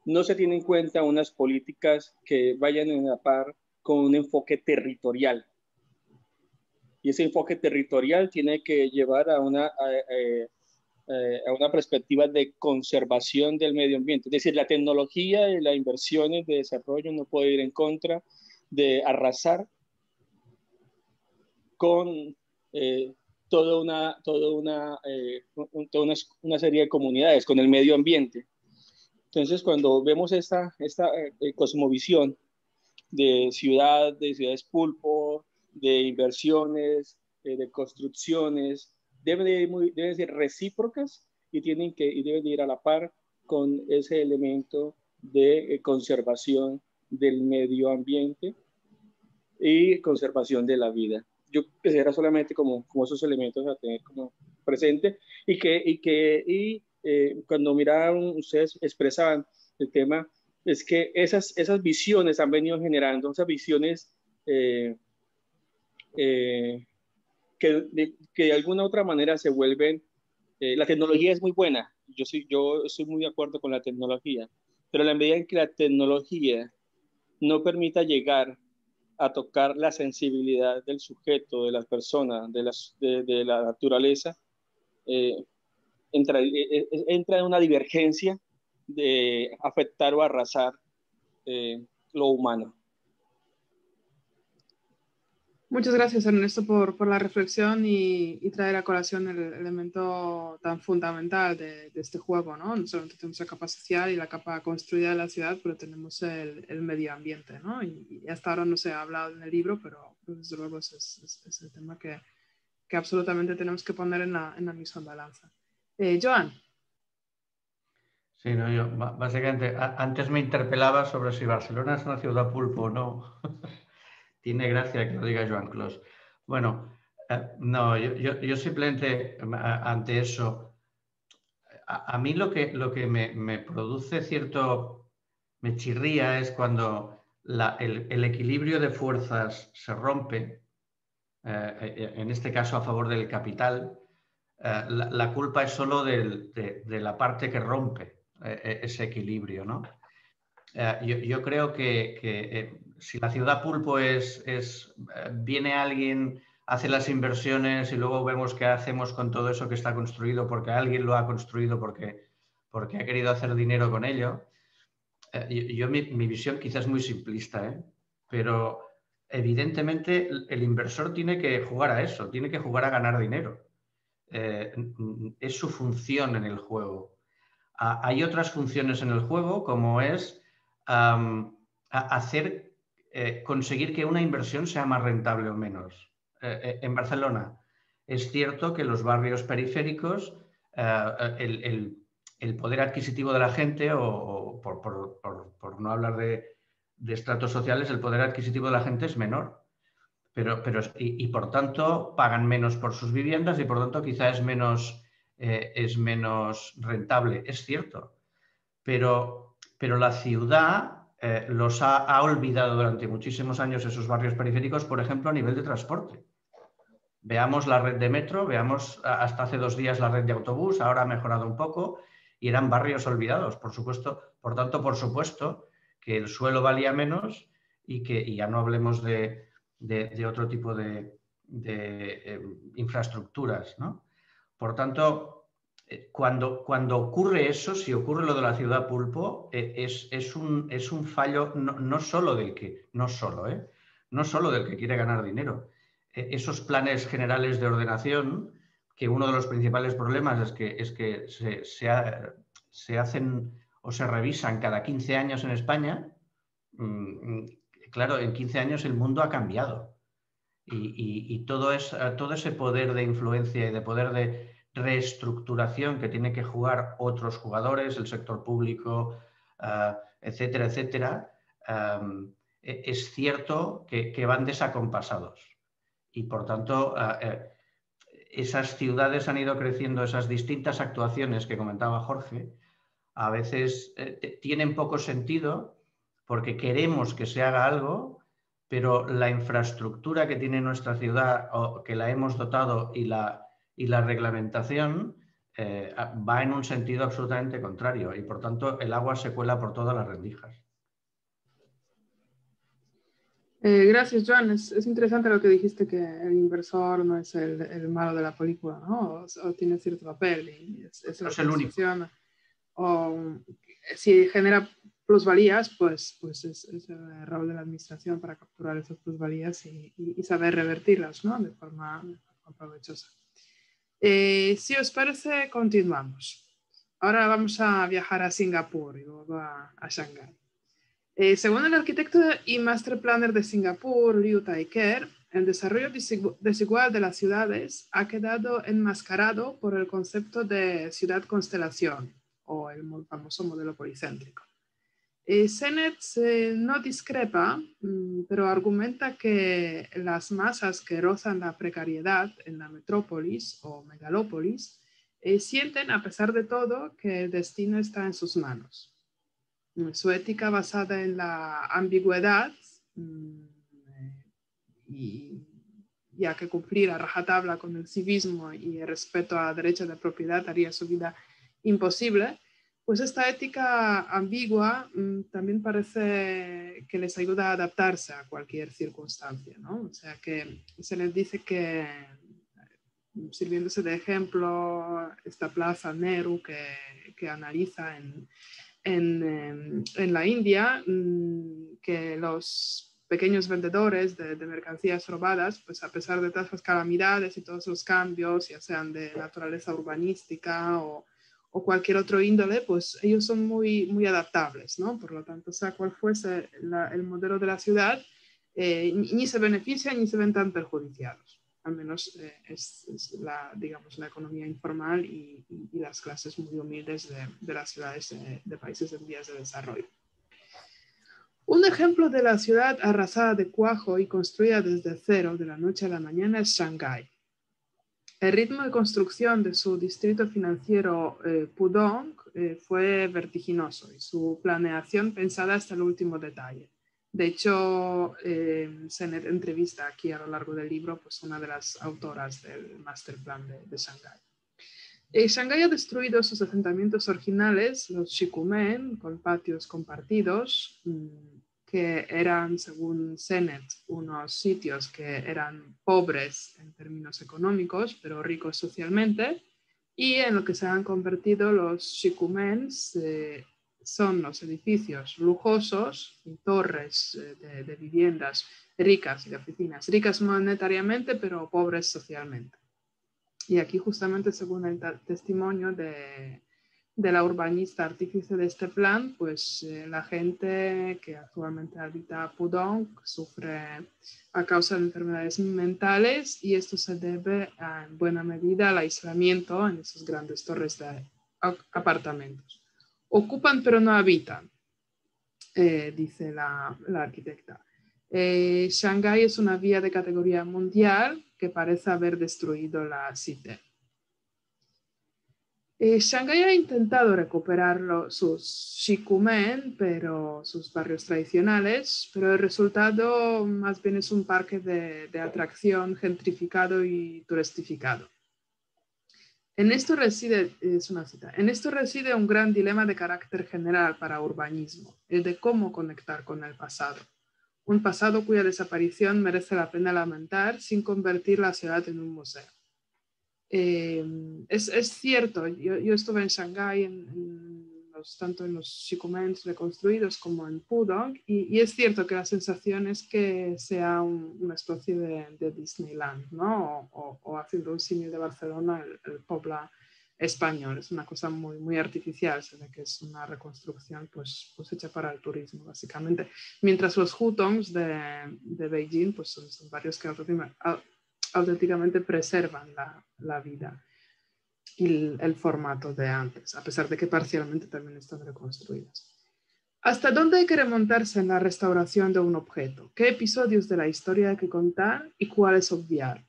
no se tienen en cuenta unas políticas que vayan en la par con un enfoque territorial. Y ese enfoque territorial tiene que llevar a una perspectiva de conservación del medio ambiente. Es decir, la tecnología y las inversiones de desarrollo no puede ir en contra de arrasar con toda una serie de comunidades, con el medio ambiente. Entonces, cuando vemos esta cosmovisión de ciudades pulpo, de inversiones, de construcciones, deben ser recíprocas y deben ir a la par con ese elemento de conservación del medio ambiente y conservación de la vida. Yo quisiera solamente como esos elementos a tener como presente, y cuando miraban, ustedes expresaban el tema, es que esas visiones han venido generando, esas visiones que de alguna u otra manera se vuelven, la tecnología es muy buena, yo estoy muy de acuerdo con la tecnología, pero a la medida en que la tecnología no permita llegar a tocar la sensibilidad del sujeto, de las personas, de la naturaleza, entra en una divergencia de afectar o arrasar lo humano. Muchas gracias, Ernesto, por la reflexión y traer a colación el elemento tan fundamental de este juego, ¿no? No solamente tenemos la capa social y la capa construida de la ciudad, pero tenemos el medio ambiente, ¿no? Y hasta ahora no se ha hablado en el libro, pero desde luego es el tema que absolutamente tenemos que poner en la misma balanza. Joan. Sí, no, yo básicamente antes me interpelaba sobre si Barcelona es una ciudad pulpo o no. Tiene gracia que lo diga Joan Clos. Bueno, no, yo simplemente ante eso, a mí lo que me produce me chirría es cuando el equilibrio de fuerzas se rompe, en este caso a favor del capital. La culpa es solo de la parte que rompe ese equilibrio, ¿no? Yo creo que si la ciudad pulpo viene alguien, hace las inversiones y luego vemos qué hacemos con todo eso que está construido porque alguien lo ha construido porque ha querido hacer dinero con ello. Mi visión quizás es muy simplista, pero evidentemente el inversor tiene que jugar a eso, tiene que jugar a ganar dinero. Es su función en el juego. Hay otras funciones en el juego, como es conseguir que una inversión sea más rentable o menos. En Barcelona es cierto que los barrios periféricos el poder adquisitivo de la gente, o por no hablar de estratos sociales, el poder adquisitivo de la gente es menor. Y por tanto pagan menos por sus viviendas y por tanto quizá es menos rentable, es cierto. Pero la ciudad los ha olvidado durante muchísimos años, esos barrios periféricos, por ejemplo, a nivel de transporte. Veamos la red de metro, veamos hasta hace 2 días la red de autobús, ahora ha mejorado un poco y eran barrios olvidados, por supuesto. Por tanto, por supuesto que el suelo valía menos y ya no hablemos de otro tipo de infraestructuras, ¿no? Por tanto, cuando ocurre eso, si ocurre lo de la ciudad pulpo, es un fallo no solo del que quiere ganar dinero. Esos planes generales de ordenación, que uno de los principales problemas es que se hacen o se revisan cada 15 años en España. Claro, en 15 años el mundo ha cambiado y todo ese poder de influencia y de poder de reestructuración que tiene que jugar otros jugadores, el sector público, etcétera, etcétera, es cierto que van desacompasados. Y por tanto, esas ciudades han ido creciendo, esas distintas actuaciones que comentaba Jorge, a veces tienen poco sentido porque queremos que se haga algo, pero la infraestructura que tiene nuestra ciudad, o que la hemos dotado, y la reglamentación va en un sentido absolutamente contrario y por tanto el agua se cuela por todas las rendijas. Gracias, Joan. Es interesante lo que dijiste, que el inversor no es el malo de la película, ¿no? O tiene cierto papel y es No la es el único. O si genera plusvalías, pues es el rol de la administración para capturar esas plusvalías y saber revertirlas, ¿no? De forma provechosa. Si os parece, continuamos. Ahora vamos a viajar a Singapur y luego a Shanghái. Según el arquitecto y master planner de Singapur, Liu Tai-ker, el desarrollo desigual de las ciudades ha quedado enmascarado por el concepto de ciudad constelación, o el famoso modelo policéntrico. Sennett no discrepa, pero argumenta que las masas que rozan la precariedad en la metrópolis o megalópolis sienten, a pesar de todo, que el destino está en sus manos. Su ética basada en la ambigüedad y ya que cumplir a rajatabla con el civismo y el respeto a derechos de propiedad haría su vida imposible, pues esta ética ambigua también parece que les ayuda a adaptarse a cualquier circunstancia, ¿no? O sea que se les dice que, sirviéndose de ejemplo, esta plaza Nehru que analiza en la India, que los pequeños vendedores de mercancías robadas, pues a pesar de todas las calamidades y todos los cambios, ya sean de naturaleza urbanística o cualquier otro índole, pues ellos son muy adaptables, ¿no? Por lo tanto, sea cual fuese el modelo de la ciudad, ni se benefician ni se ven tan perjudiciados. Al menos es la economía informal y las clases muy humildes de las ciudades de países en vías de desarrollo. Un ejemplo de la ciudad arrasada de cuajo y construida desde cero de la noche a la mañana es Shanghái. El ritmo de construcción de su distrito financiero Pudong fue vertiginoso y su planeación pensada hasta el último detalle. De hecho, Sennett entrevista aquí a lo largo del libro pues, una de las autoras del master plan de Shanghái. Shanghái ha destruido sus asentamientos originales, los shikumen, con patios compartidos, que eran, según Sennett, unos sitios que eran pobres en términos económicos, pero ricos socialmente, y en lo que se han convertido los shikumens son los edificios lujosos y torres de viviendas ricas y de oficinas, ricas monetariamente, pero pobres socialmente. Y aquí justamente, según el testimonio de de la urbanista artífice de este plan, pues la gente que actualmente habita Pudong sufre a causa de enfermedades mentales y esto se debe en buena medida al aislamiento en esas grandes torres de apartamentos. Ocupan pero no habitan, dice la arquitecta. Shanghái es una vía de categoría mundial que parece haber destruido la Cité. Shanghái ha intentado recuperar sus shikumen, sus barrios tradicionales, pero el resultado más bien es un parque de atracción gentrificado y turistificado. En esto reside, es una cita, en esto reside un gran dilema de carácter general para urbanismo, el de cómo conectar con el pasado. Un pasado cuya desaparición merece la pena lamentar sin convertir la ciudad en un museo. Es cierto, yo estuve en Shanghái tanto en los shikumen reconstruidos como en Pudong y es cierto que la sensación es que sea una especie de Disneyland, ¿no? O haciendo un símil de Barcelona, el Pobla español. Es una cosa muy, muy artificial, se ve que es una reconstrucción pues hecha para el turismo básicamente, mientras los hutongs de Beijing pues son barrios que auténticamente preservan la vida y el formato de antes, a pesar de que parcialmente también están reconstruidas. ¿Hasta dónde hay que remontarse en la restauración de un objeto? ¿Qué episodios de la historia hay que contar y cuáles obviar?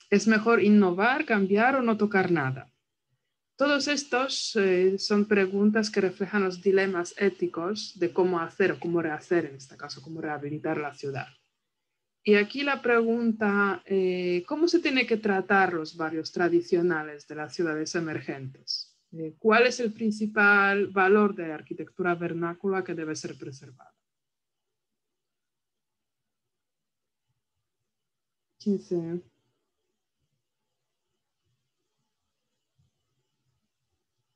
¿Es mejor innovar, cambiar o no tocar nada? Todos estos son preguntas que reflejan los dilemas éticos de cómo hacer o cómo rehacer, en este caso, cómo rehabilitar la ciudad. Y aquí la pregunta, ¿cómo se tiene que tratar los barrios tradicionales de las ciudades emergentes? ¿Cuál es el principal valor de la arquitectura vernácula que debe ser preservada? 15.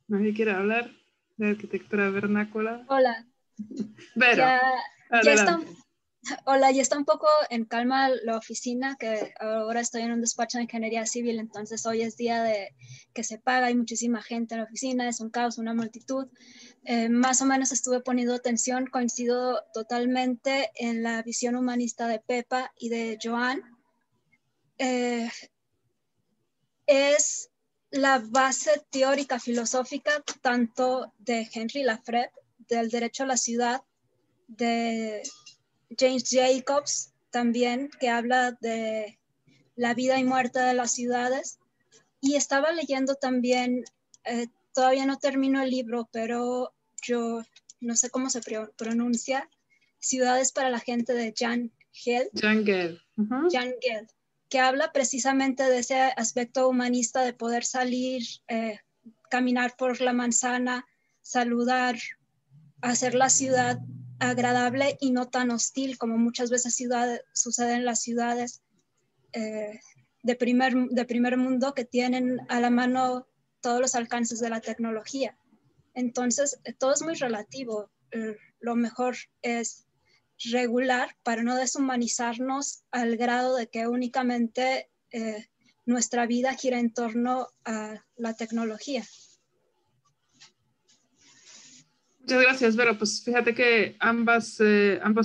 ¿Nadie quiere hablar de arquitectura vernácula? Hola. Vero, Hola, ya está un poco en calma la oficina, que ahora estoy en un despacho de ingeniería civil, entonces hoy es día de que se paga, hay muchísima gente en la oficina, es un caos, una multitud. Más o menos estuve poniendo atención, coincido totalmente en la visión humanista de Pepa y de Joan. Es la base teórica filosófica tanto de Henry Lafreb, del derecho a la ciudad, de James Jacobs también, que habla de la vida y muerte de las ciudades. Y estaba leyendo también, todavía no termino el libro, pero yo no sé cómo se pronuncia, Ciudades para la gente de Jan Gehl. Jan Gehl. Jan Gehl, que habla precisamente de ese aspecto humanista de poder salir, caminar por la manzana, saludar, hacer la ciudad agradable y no tan hostil como muchas veces sucede en las ciudades de primer mundo que tienen a la mano todos los alcances de la tecnología. Entonces, todo es muy relativo. Lo mejor es regular para no deshumanizarnos al grado de que únicamente nuestra vida gira en torno a la tecnología. Muchas gracias, Vero. Pues fíjate que ambos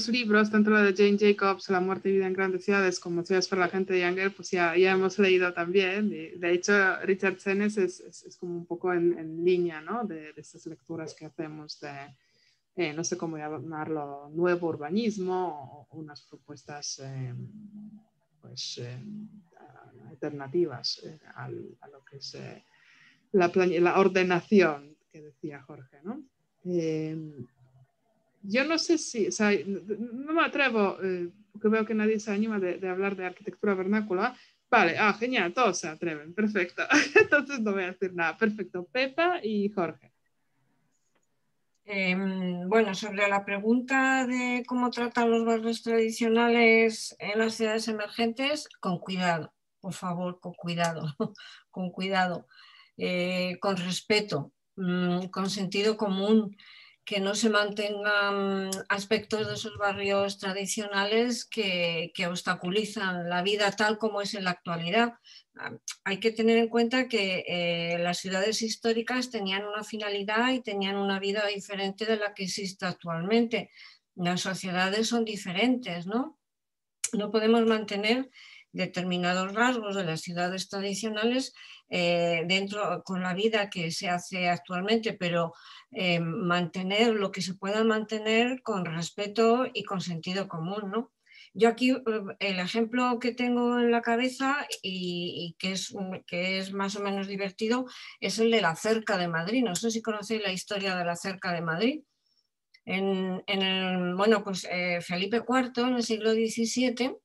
libros, tanto la de Jane Jacobs, La muerte y vida en grandes ciudades, como Ciudades para la gente de Jan Gehl, pues ya hemos leído también. De hecho, Richard Sennett es como un poco en línea, ¿no? de estas lecturas que hacemos de, no sé cómo llamarlo, nuevo urbanismo o unas propuestas alternativas a lo que es la ordenación que decía Jorge, ¿no? Yo no sé si, o sea, no me atrevo, porque veo que nadie se anima de hablar de arquitectura vernácula. Vale, genial, todos se atreven, perfecto. Entonces no voy a decir nada, perfecto. Pepa y Jorge. Bueno, sobre la pregunta de cómo tratan los barrios tradicionales en las ciudades emergentes, con cuidado, por favor, con cuidado, con cuidado, con respeto, con sentido común. que no se mantengan aspectos de esos barrios tradicionales que obstaculizan la vida tal como es en la actualidad. Hay que tener en cuenta que las ciudades históricas tenían una finalidad y tenían una vida diferente de la que existe actualmente. Las sociedades son diferentes, ¿no? No podemos mantener determinados rasgos de las ciudades tradicionales dentro con la vida que se hace actualmente, pero mantener lo que se pueda mantener con respeto y con sentido común, ¿no? Yo aquí el ejemplo que tengo en la cabeza y que es más o menos divertido es el de la Cerca de Madrid. No sé si conocéis la historia de la Cerca de Madrid. Felipe IV en el siglo XVII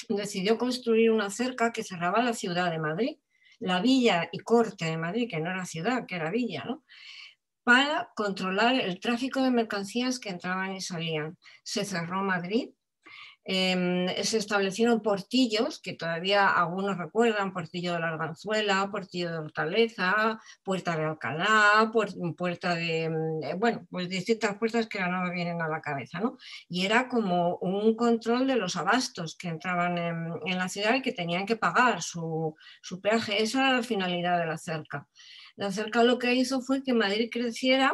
decidió construir una cerca que cerraba la ciudad de Madrid, la villa y corte de Madrid, que no era ciudad, que era villa, ¿no? Para controlar el tráfico de mercancías que entraban y salían. Se cerró Madrid. Se establecieron portillos que todavía algunos recuerdan, Portillo de la Arganzuela, Portillo de Hortaleza, Puerta de Alcalá, puerta de, bueno, pues distintas puertas que ahora no me vienen a la cabeza, ¿no? Y era como un control de los abastos que entraban en la ciudad y que tenían que pagar su peaje. Esa era la finalidad de la cerca. La cerca lo que hizo fue que Madrid creciera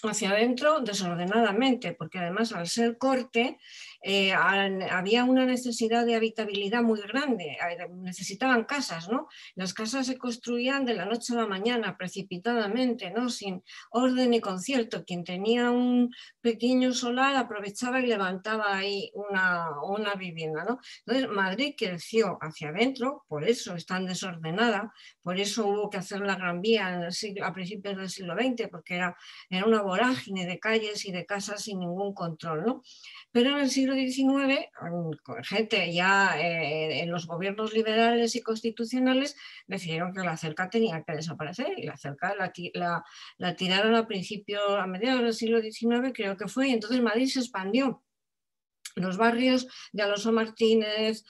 hacia adentro desordenadamente, porque además al ser corte había una necesidad de habitabilidad muy grande, necesitaban casas, ¿no? Las casas se construían de la noche a la mañana, precipitadamente, ¿no? Sin orden ni concierto. Quien tenía un pequeño solar aprovechaba y levantaba ahí una vivienda, ¿no? Entonces Madrid creció hacia adentro, por eso es tan desordenada, por eso hubo que hacer la Gran Vía a principios del siglo XX, porque era una vorágine de calles y de casas sin ningún control, ¿no? Pero en el siglo XIX, gente ya en los gobiernos liberales y constitucionales decidieron que la cerca tenía que desaparecer y la cerca la tiraron a mediados del siglo XIX, creo que fue, y entonces Madrid se expandió. Los barrios de Alonso Martínez,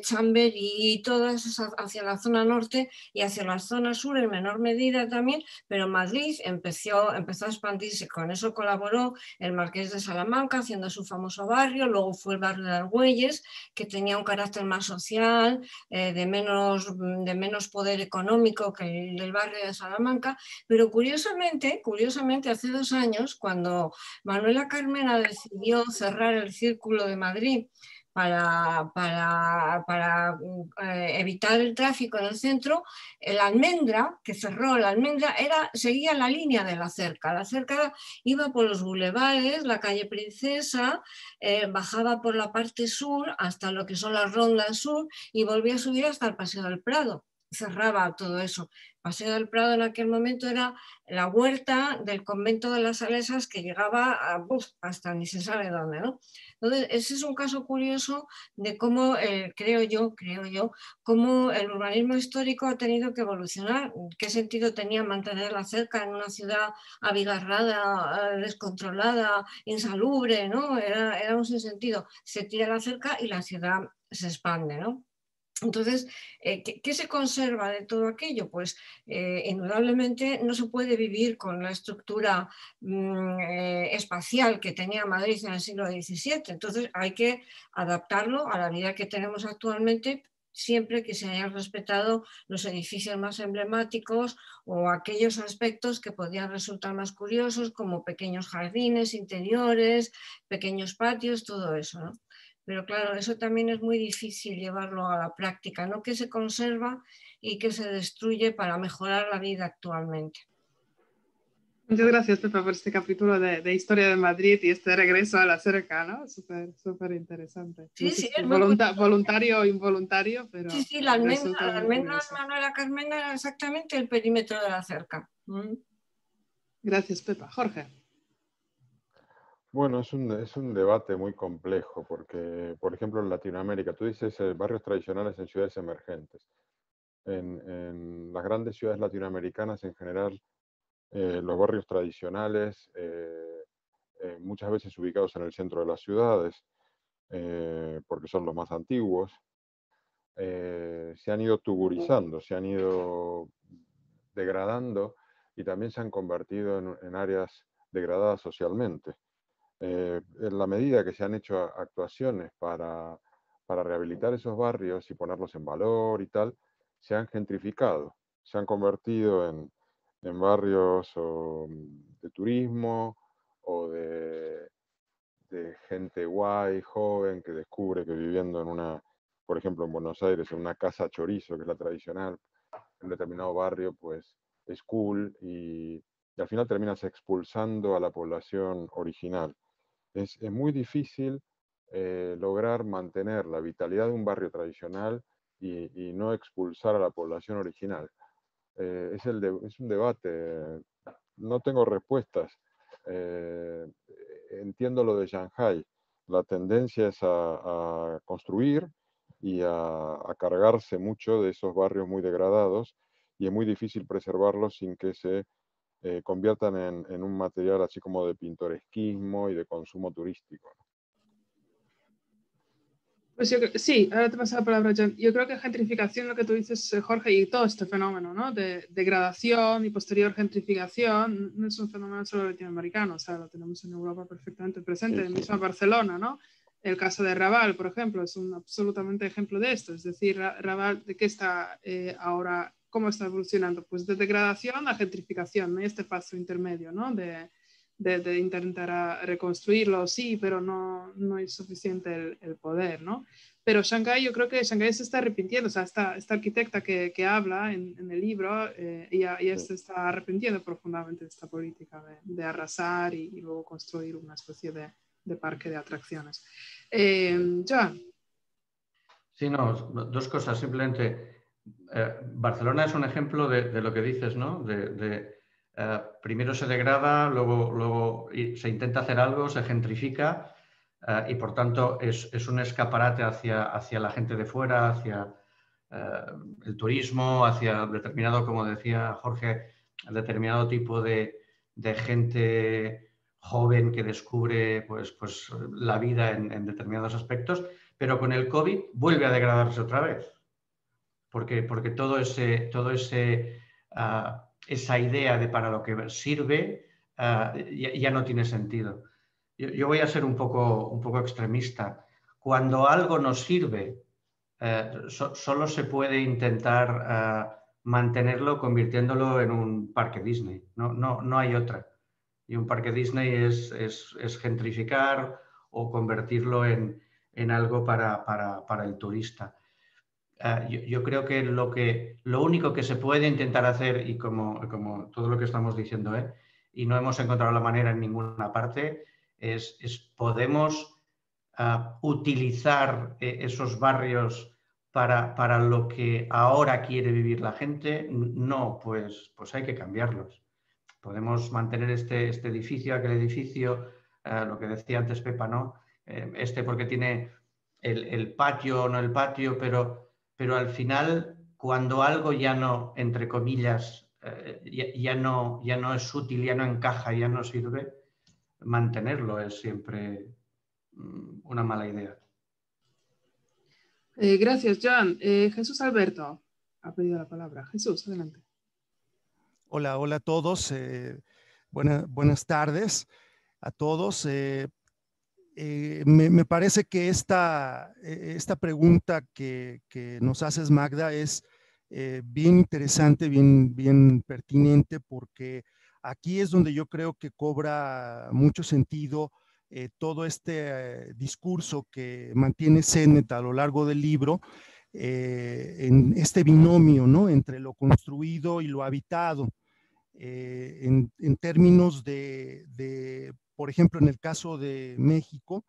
Chamberí, todas esas hacia la zona norte y hacia la zona sur en menor medida también, pero Madrid empezó a expandirse. Con eso colaboró el Marqués de Salamanca haciendo su famoso barrio, luego fue el barrio de Argüelles, que tenía un carácter más social, de menos poder económico que el del barrio de Salamanca, pero curiosamente hace 2 años, cuando Manuela Carmena decidió cerrar el Círculo de Madrid para evitar el tráfico en el centro, la Almendra, que cerró la Almendra, seguía la línea de la cerca. La cerca iba por los bulevares, la calle Princesa, bajaba por la parte sur hasta lo que son las rondas sur y volvía a subir hasta el Paseo del Prado. Cerraba todo eso. Paseo del Prado en aquel momento era la huerta del convento de las Salesas que llegaba hasta ni se sabe dónde, ¿no? Entonces, ese es un caso curioso de cómo, creo yo, cómo el urbanismo histórico ha tenido que evolucionar. ¿Qué sentido tenía mantenerla cerca en una ciudad abigarrada, descontrolada, insalubre, ¿no? Era un sinsentido. Se tira la cerca y la ciudad se expande, ¿no? Entonces, ¿qué se conserva de todo aquello? Pues indudablemente no se puede vivir con la estructura espacial que tenía Madrid en el siglo XVII. Entonces hay que adaptarlo a la vida que tenemos actualmente, siempre que se hayan respetado los edificios más emblemáticos o aquellos aspectos que podían resultar más curiosos, como pequeños jardines interiores, pequeños patios, todo eso, ¿no? Pero claro, eso también es muy difícil llevarlo a la práctica, ¿no? Que se conserva y que se destruye para mejorar la vida actualmente. Muchas gracias, Pepa, por este capítulo de Historia de Madrid y este regreso a la cerca, ¿no? Súper interesante. Sí, no sé sí, si es voluntario o involuntario, pero... Sí, la almendra de Manuela Carmena era exactamente el perímetro de la cerca. Gracias, Pepa. Jorge. Bueno, es un debate muy complejo porque, por ejemplo, en Latinoamérica, tú dices barrios tradicionales en ciudades emergentes. En las grandes ciudades latinoamericanas, en general, los barrios tradicionales, muchas veces ubicados en el centro de las ciudades, porque son los más antiguos, se han ido tuburizando, se han ido degradando y también se han convertido en áreas degradadas socialmente. En la medida que se han hecho actuaciones para rehabilitar esos barrios y ponerlos en valor y tal, se han gentrificado, se han convertido en barrios de turismo o de gente guay, joven, que descubre que viviendo por ejemplo en Buenos Aires, en una casa chorizo, que es la tradicional, en un determinado barrio, pues es cool y al final terminas expulsando a la población original. Es muy difícil lograr mantener la vitalidad de un barrio tradicional y no expulsar a la población original. Es un debate, no tengo respuestas. Entiendo lo de Shanghai, la tendencia es a construir y a cargarse mucho de esos barrios muy degradados y es muy difícil preservarlos sin que se conviertan en un material así como de pintoresquismo y de consumo turístico. Pues sí, ahora te paso la palabra, John. Yo creo que gentrificación, lo que tú dices, Jorge, y todo este fenómeno, ¿no? De degradación y posterior gentrificación, no es un fenómeno solo latinoamericano, o sea, lo tenemos en Europa perfectamente presente, sí, sí. Mismo en Barcelona, ¿no? El caso de Raval, por ejemplo, es un absolutamente ejemplo de esto. Es decir, Raval, ¿de qué está ahora? ¿Cómo está evolucionando? Pues de degradación a gentrificación, ¿no? Y este paso intermedio, ¿no? De intentar reconstruirlo, sí, pero no es suficiente el poder, ¿no? Pero Shanghái, yo creo que Shanghái se está arrepintiendo, o sea, esta arquitecta que habla en el libro, ella se está arrepintiendo profundamente de esta política de arrasar y luego construir una especie de parque de atracciones. Joan. Sí, no, dos cosas, simplemente. Barcelona es un ejemplo de lo que dices, ¿no? Primero se degrada, luego se intenta hacer algo, se gentrifica y por tanto es un escaparate hacia la gente de fuera, hacia el turismo, hacia determinado, como decía Jorge, determinado tipo de gente joven que descubre pues la vida en determinados aspectos, pero con el COVID vuelve a degradarse otra vez. Porque todo esa idea de para lo que sirve ya no tiene sentido. Yo voy a ser un poco extremista. Cuando algo nos sirve, solo se puede intentar mantenerlo convirtiéndolo en un parque Disney. No hay otra. Y un parque Disney es gentrificar o convertirlo en algo para el turista. Yo creo que lo único que se puede intentar hacer, y como todo lo que estamos diciendo, y no hemos encontrado la manera en ninguna parte, es podemos utilizar esos barrios para lo que ahora quiere vivir la gente. No, pues hay que cambiarlos. Podemos mantener este edificio, aquel edificio, lo que decía antes Pepa, ¿no? Porque tiene el patio o no el patio, pero al final, cuando algo ya no, entre comillas, ya no es útil, ya no encaja, ya no sirve, mantenerlo es siempre una mala idea. Gracias, Joan. Jesús Alberto ha pedido la palabra. Jesús, adelante. Hola a todos. Buenas tardes a todos. Me parece que esta pregunta que nos haces, Magda, es bien interesante, bien pertinente, porque aquí es donde yo creo que cobra mucho sentido todo este discurso que mantiene Sennett a lo largo del libro, en este binomio, ¿no?, entre lo construido y lo habitado. En términos por ejemplo, en el caso de México,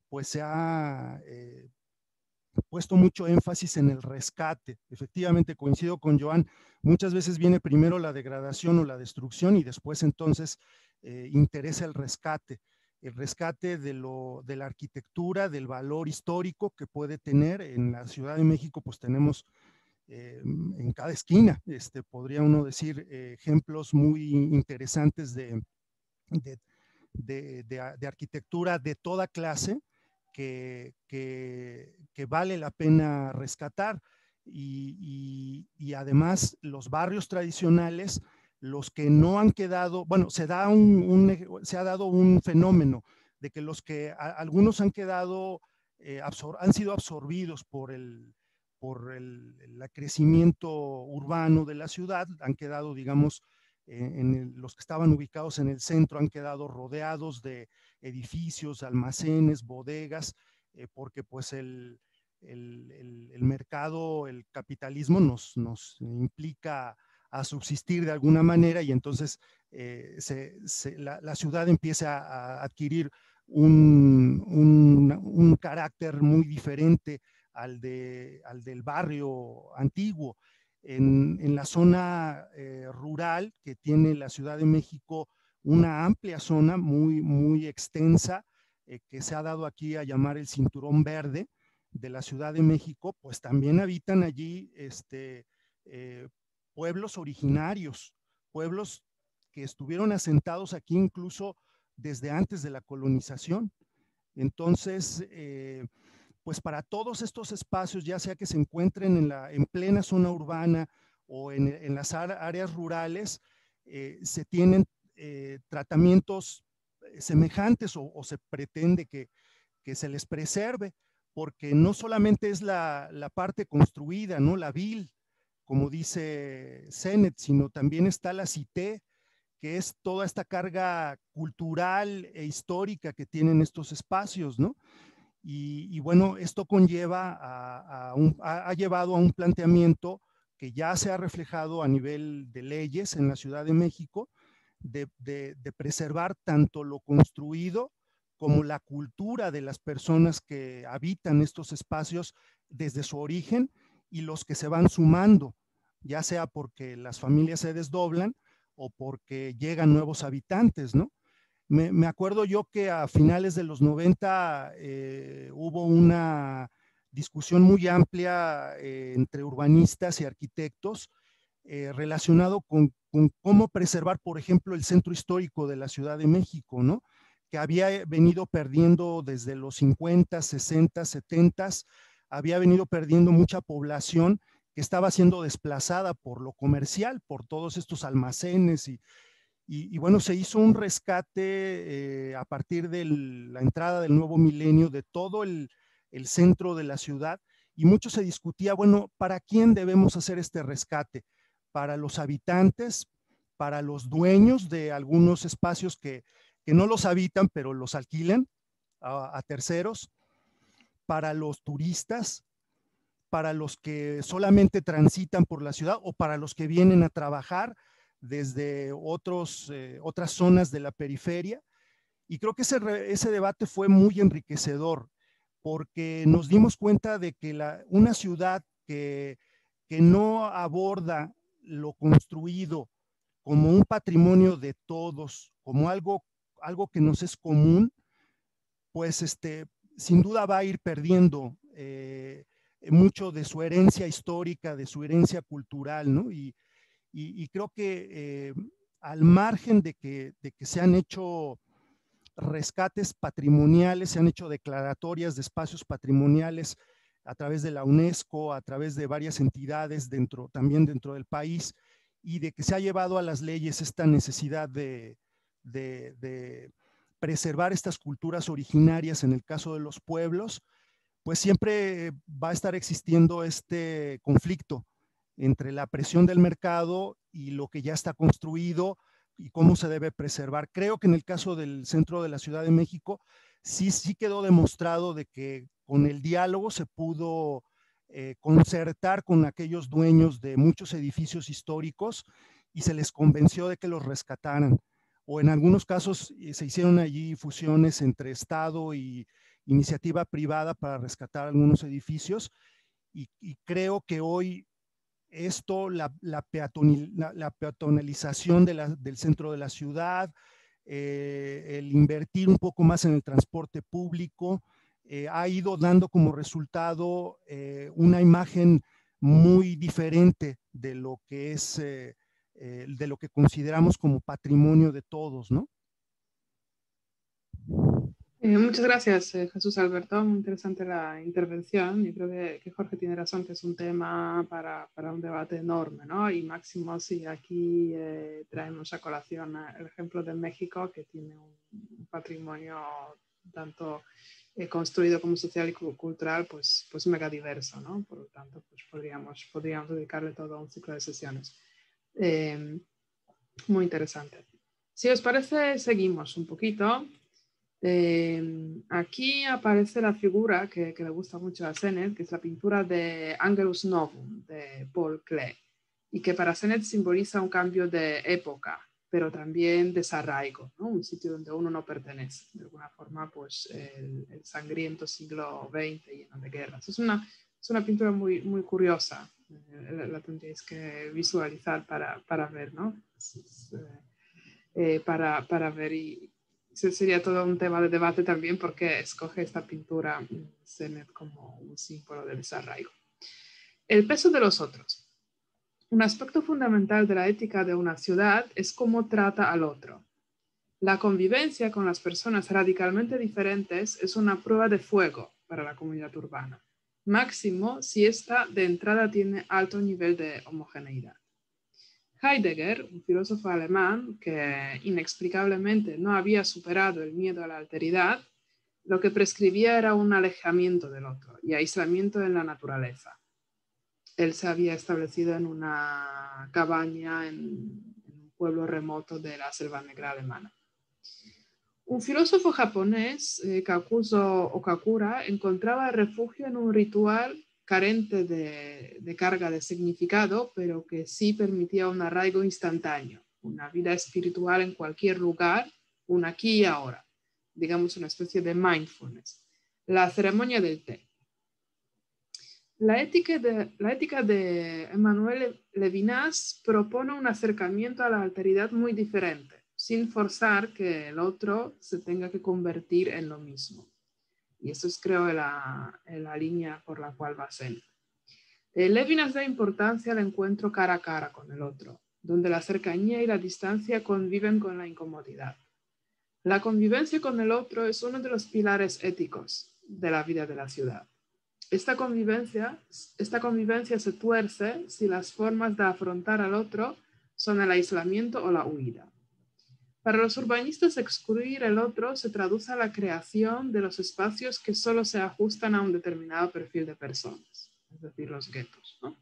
pues se ha puesto mucho énfasis en el rescate. Efectivamente, coincido con Joan, muchas veces viene primero la degradación o la destrucción y después entonces interesa el rescate de la arquitectura, del valor histórico que puede tener. En la Ciudad de México pues tenemos en cada esquina, podría uno decir, ejemplos muy interesantes de arquitectura de toda clase que vale la pena rescatar. Y además los barrios tradicionales los que no han quedado, bueno, se ha dado un fenómeno de que algunos han quedado, han sido absorbidos por el crecimiento urbano de la ciudad, han quedado, digamos, los que estaban ubicados en el centro han quedado rodeados de edificios, almacenes, bodegas, porque pues el mercado, el capitalismo nos implica a subsistir de alguna manera, y entonces la ciudad empieza a adquirir un carácter muy diferente al del barrio antiguo. En la zona rural que tiene la Ciudad de México, una amplia zona muy extensa, que se ha dado aquí a llamar el Cinturón Verde de la Ciudad de México, pues también habitan allí pueblos originarios, pueblos que estuvieron asentados aquí incluso desde antes de la colonización. Entonces, pues para todos estos espacios, ya sea que se encuentren en plena zona urbana o en las áreas rurales, se tienen tratamientos semejantes, o se pretende que se les preserve, porque no solamente es la parte construida, ¿no? La vil, como dice Sennett, sino también está la cité, que es toda esta carga cultural e histórica que tienen estos espacios, ¿no? Y bueno, esto conlleva ha llevado a un planteamiento que ya se ha reflejado a nivel de leyes en la Ciudad de México, de preservar tanto lo construido como la cultura de las personas que habitan estos espacios desde su origen, y los que se van sumando, ya sea porque las familias se desdoblan o porque llegan nuevos habitantes, ¿no? Me acuerdo yo que a finales de los 90 hubo una discusión muy amplia entre urbanistas y arquitectos relacionado con cómo preservar, por ejemplo, el centro histórico de la Ciudad de México, ¿no? Que había venido perdiendo desde los 50, 60, 70, había venido perdiendo mucha población que estaba siendo desplazada por lo comercial, por todos estos almacenes, y bueno, se hizo un rescate a partir de la entrada del nuevo milenio de todo el centro de la ciudad, y mucho se discutía, bueno, ¿para quién debemos hacer este rescate? ¿Para los habitantes? ¿Para los dueños de algunos espacios que no los habitan, pero los alquilan a terceros? ¿Para los turistas? ¿Para los que solamente transitan por la ciudad, o para los que vienen a trabajar desde otras zonas de la periferia? Y creo que ese debate fue muy enriquecedor, porque nos dimos cuenta de que una ciudad que no aborda lo construido como un patrimonio de todos, como algo que nos es común, pues sin duda va a ir perdiendo mucho de su herencia histórica, de su herencia cultural, ¿no? Y creo que al margen de que se han hecho rescates patrimoniales, se han hecho declaratorias de espacios patrimoniales a través de la UNESCO, a través de varias entidades también dentro del país, y de que se ha llevado a las leyes esta necesidad de preservar estas culturas originarias en el caso de los pueblos, pues siempre va a estar existiendo este conflicto entre la presión del mercado y lo que ya está construido y cómo se debe preservar. Creo que en el caso del centro de la Ciudad de México sí quedó demostrado de que con el diálogo se pudo concertar con aquellos dueños de muchos edificios históricos y se les convenció de que los rescataran. O en algunos casos se hicieron allí fusiones entre Estado y iniciativa privada para rescatar algunos edificios, y creo que hoy esto, la peatonalización del centro de la ciudad, el invertir un poco más en el transporte público, ha ido dando como resultado una imagen muy diferente de lo que es, de lo que consideramos como patrimonio de todos, ¿no? Muchas gracias, Jesús Alberto. Muy interesante la intervención. Yo creo que Jorge tiene razón, que es un tema para un debate enorme, ¿no? Y máximo si aquí traemos a colación el ejemplo de México, que tiene un patrimonio tanto construido como social y cultural, pues mega diverso, ¿no? Por lo tanto, pues podríamos dedicarle todo un ciclo de sesiones. Muy interesante. Si os parece, seguimos un poquito. Aquí aparece la figura que le gusta mucho a Sennett, que es la pintura de Angelus Novum de Paul Klee, y que para Sennett simboliza un cambio de época, pero también desarraigo, ¿no? Un sitio donde uno no pertenece. De alguna forma, pues el sangriento siglo XX lleno de guerras. Es una pintura muy, muy curiosa. La tendréis que visualizar para ver, ¿no? Para ver, y sería todo un tema de debate también, porque escoge esta pintura Sennett como un símbolo de desarraigo. El peso de los otros. Un aspecto fundamental de la ética de una ciudad es cómo trata al otro. La convivencia con las personas radicalmente diferentes es una prueba de fuego para la comunidad urbana, máximo si ésta de entrada tiene alto nivel de homogeneidad. Heidegger, un filósofo alemán que inexplicablemente no había superado el miedo a la alteridad, lo que prescribía era un alejamiento del otro y aislamiento en la naturaleza. Él se había establecido en una cabaña en un pueblo remoto de la Selva Negra alemana. Un filósofo japonés, Kakuzo Okakura, encontraba refugio en un ritual carente de carga de significado, pero que sí permitía un arraigo instantáneo, una vida espiritual en cualquier lugar, un aquí y ahora, digamos una especie de mindfulness. La ceremonia del té. La ética de Emmanuel Levinas propone un acercamiento a la alteridad muy diferente, sin forzar que el otro se tenga que convertir en lo mismo. Y eso es, creo, la línea por la cual va Sennett. Levinas da importancia al encuentro cara a cara con el otro, donde la cercanía y la distancia conviven con la incomodidad. La convivencia con el otro es uno de los pilares éticos de la vida de la ciudad. Esta convivencia se tuerce si las formas de afrontar al otro son el aislamiento o la huida. Para los urbanistas, excluir el otro se traduce a la creación de los espacios que solo se ajustan a un determinado perfil de personas, es decir, los guetos, ¿no?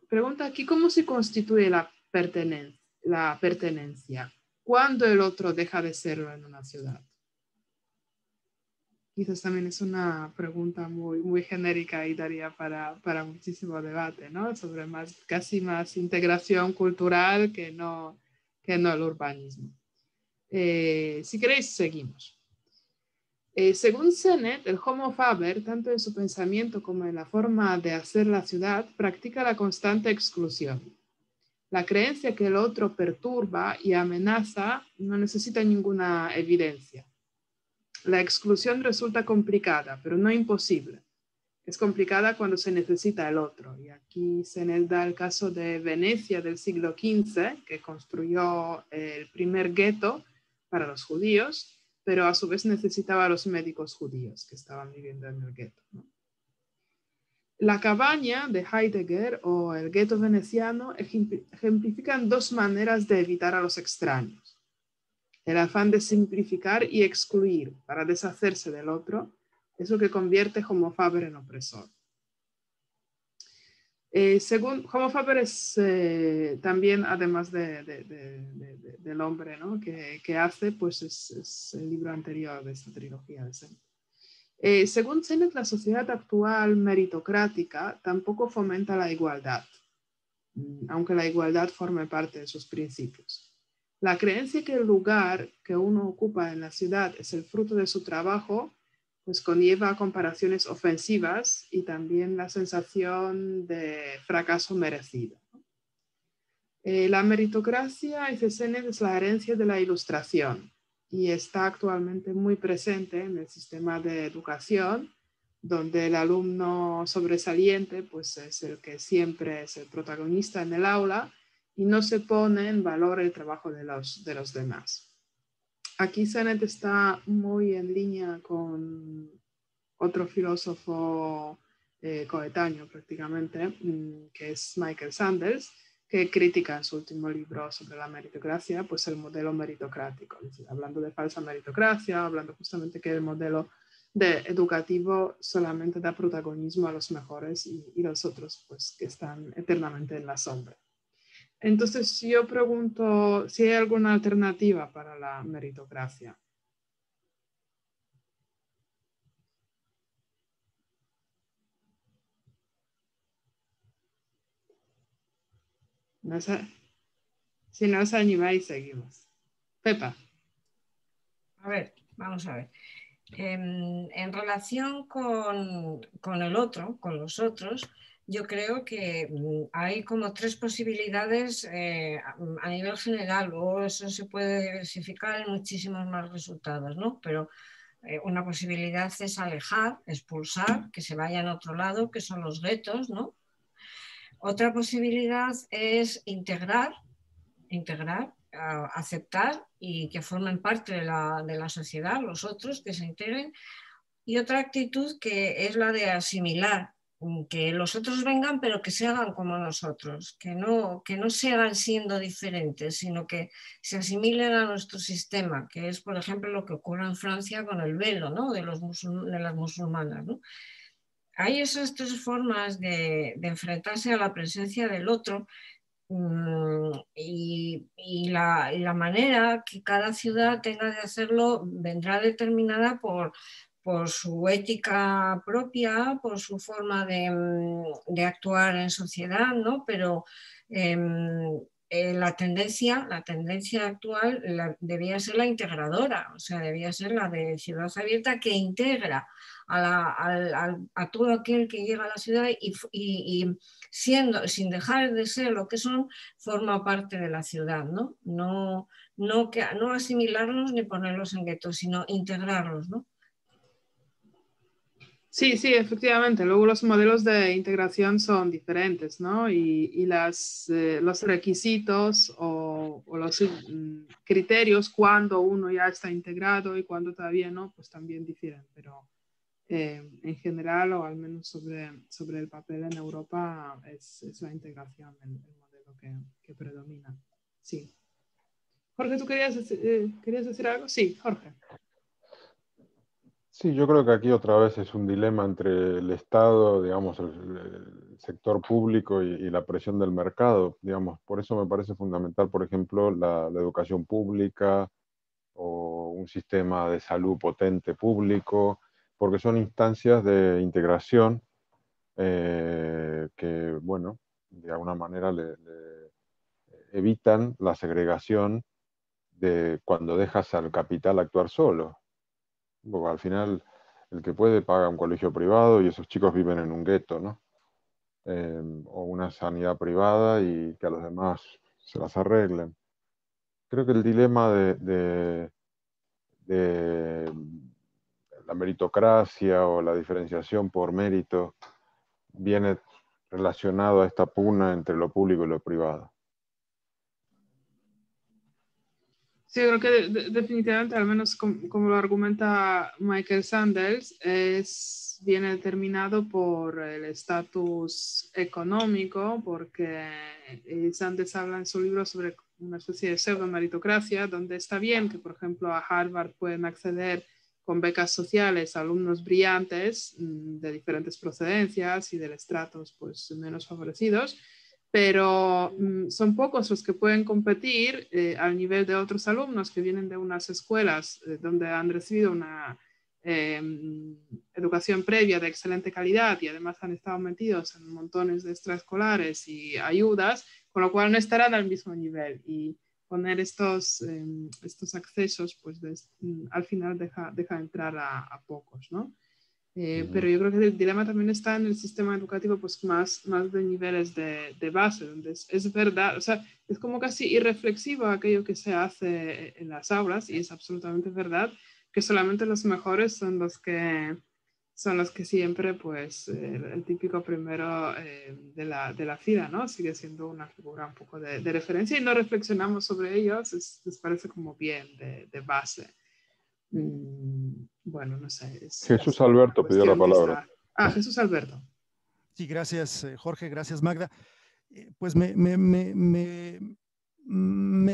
Pregunta aquí, ¿cómo se constituye la pertenencia? ¿Cuándo el otro deja de serlo en una ciudad? Quizás también es una pregunta muy, muy genérica y daría para muchísimo debate, ¿no? Sobre casi más integración cultural que no el urbanismo. Si queréis, seguimos. Según Sennett, el Homo Faber, tanto en su pensamiento como en la forma de hacer la ciudad, practica la constante exclusión. La creencia que el otro perturba y amenaza no necesita ninguna evidencia. La exclusión resulta complicada, pero no imposible. Es complicada cuando se necesita el otro. Y aquí Sennett da el caso de Venecia del siglo XV, que construyó el primer gueto para los judíos, pero a su vez necesitaba a los médicos judíos que estaban viviendo en el gueto, ¿no? La cabaña de Heidegger o el gueto veneciano ejemplifican dos maneras de evitar a los extraños. El afán de simplificar y excluir para deshacerse del otro es lo que convierte Homo Faber en opresor. Según Homo Faber es también, además del hombre, ¿no? que hace, pues es el libro anterior de esta trilogía de Sennett. Según Sennett, la sociedad actual meritocrática tampoco fomenta la igualdad, aunque la igualdad forme parte de sus principios. La creencia que el lugar que uno ocupa en la ciudad es el fruto de su trabajo, pues conlleva comparaciones ofensivas y también la sensación de fracaso merecido. La meritocracia, dice Sennett, es la herencia de la Ilustración y está actualmente muy presente en el sistema de educación, donde el alumno sobresaliente pues, es el que siempre es el protagonista en el aula y no se pone en valor el trabajo de los demás. aquí Sennett está muy en línea con otro filósofo coetáneo prácticamente, que es Michael Sandels, que critica en su último libro sobre la meritocracia, pues el modelo meritocrático, es decir, hablando de falsa meritocracia, hablando justamente que el modelo educativo solamente da protagonismo a los mejores y los otros pues que están eternamente en la sombra. Entonces yo pregunto si hay alguna alternativa para la meritocracia. No sé. Si no os animáis, seguimos. Pepa. A ver, vamos a ver. En relación con el otro, con los otros, yo creo que hay como tres posibilidades a nivel general, o eso se puede diversificar en muchísimos más resultados, ¿no? Pero una posibilidad es alejar, expulsar, que se vayan a otro lado, que son los guetos, ¿no? Otra posibilidad es integrar, aceptar y que formen parte de la sociedad, los otros que se integren. Y otra actitud que es la de asimilar, que los otros vengan pero que se hagan como nosotros, que no sigan siendo diferentes, sino que se asimilen a nuestro sistema, que es por ejemplo lo que ocurre en Francia con el velo, ¿no? de las musulmanas, ¿no? Hay esas tres formas de enfrentarse a la presencia del otro. Y la manera que cada ciudad tenga de hacerlo vendrá determinada por su ética propia, por su forma de actuar en sociedad, ¿no? Pero la tendencia actual debía ser la integradora, o sea, debía ser la de ciudad abierta que integra a todo aquel que llega a la ciudad y sin dejar de ser lo que son, forma parte de la ciudad, ¿no? No asimilarlos ni ponerlos en guetos, sino integrarlos, ¿no? Sí, efectivamente. Luego los modelos de integración son diferentes, ¿no? Y los requisitos o los criterios cuando uno ya está integrado y cuando todavía no, pues también difieren. Pero en general, o al menos sobre el papel en Europa, es la integración el modelo que predomina. Sí. Jorge, ¿tú querías decir algo? Sí, Jorge. Sí, yo creo que aquí otra vez es un dilema entre el Estado, digamos, el sector público y la presión del mercado, digamos. Por eso me parece fundamental, por ejemplo, la educación pública o un sistema de salud potente público, porque son instancias de integración que, bueno, de alguna manera le evitan la segregación de cuando dejas al capital actuar solo. Porque al final el que puede paga un colegio privado y esos chicos viven en un gueto, ¿no? O una sanidad privada y que a los demás se las arreglen. Creo que el dilema de la meritocracia o la diferenciación por mérito viene relacionado a esta pugna entre lo público y lo privado. Sí, creo que definitivamente, al menos como lo argumenta Michael Sandels, viene determinado por el estatus económico, porque Sandels habla en su libro sobre una especie de pseudo-meritocracia, donde está bien que, por ejemplo, a Harvard pueden acceder con becas sociales a alumnos brillantes de diferentes procedencias y de estratos pues, menos favorecidos, pero son pocos los que pueden competir al nivel de otros alumnos que vienen de unas escuelas donde han recibido una educación previa de excelente calidad y además han estado metidos en montones de extraescolares y ayudas, con lo cual no estarán al mismo nivel. Y poner estos accesos, pues al final deja entrar a pocos, ¿no? Pero yo creo que el dilema también está en el sistema educativo pues más de niveles de base, donde es verdad, o sea, es como casi irreflexivo aquello que se hace en las aulas y es absolutamente verdad que solamente los mejores son los que son los que siempre, pues, el típico primero de la fila, ¿no? Sigue siendo una figura un poco de referencia y no reflexionamos sobre ellos, les parece como bien de base. Bueno, no sé. Jesús Alberto pidió la palabra. Jesús Alberto. Sí, gracias, Jorge, gracias, Magda. Pues me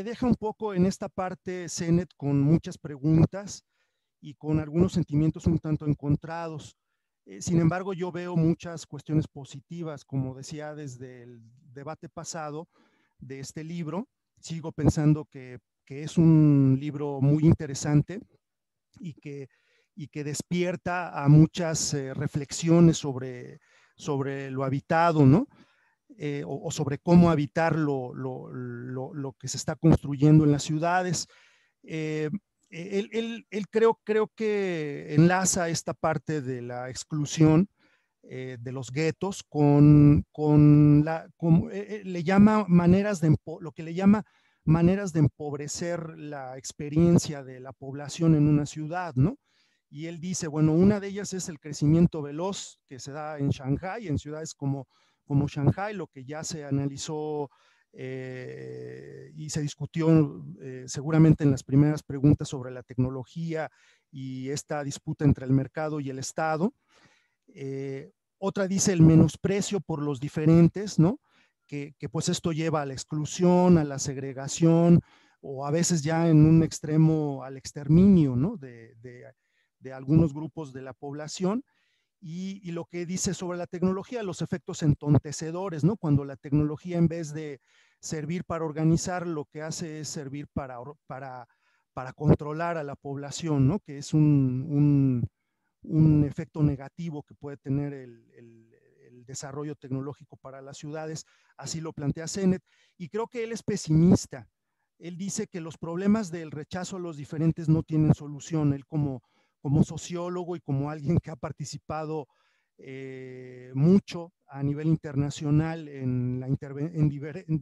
deja un poco en esta parte Sennett con muchas preguntas y con algunos sentimientos un tanto encontrados. Sin embargo, yo veo muchas cuestiones positivas, como decía desde el debate pasado de este libro. Sigo pensando que es un libro muy interesante y que despierta a muchas reflexiones sobre lo habitado, ¿no? O sobre cómo habitar lo que se está construyendo en las ciudades. Él creo que enlaza esta parte de la exclusión de los guetos le llama lo que le llama maneras de empobrecer la experiencia de la población en una ciudad, ¿no? Y él dice, bueno, una de ellas es el crecimiento veloz que se da en Shanghái, en ciudades como Shanghái, lo que ya se analizó y se discutió seguramente en las primeras preguntas sobre la tecnología y esta disputa entre el mercado y el Estado. Otra dice el menosprecio por los diferentes, ¿no? Que pues esto lleva a la exclusión, a la segregación, o a veces ya en un extremo al exterminio, ¿no? de algunos grupos de la población. Y lo que dice sobre la tecnología, los efectos entontecedores, ¿no? Cuando la tecnología, en vez de servir para organizar, lo que hace es servir para controlar a la población, ¿no? Que es un efecto negativo que puede tener el desarrollo tecnológico para las ciudades. Así lo plantea Sennett. Y creo que él es pesimista. Él dice que los problemas del rechazo a los diferentes no tienen solución. Él como sociólogo y como alguien que ha participado mucho a nivel internacional en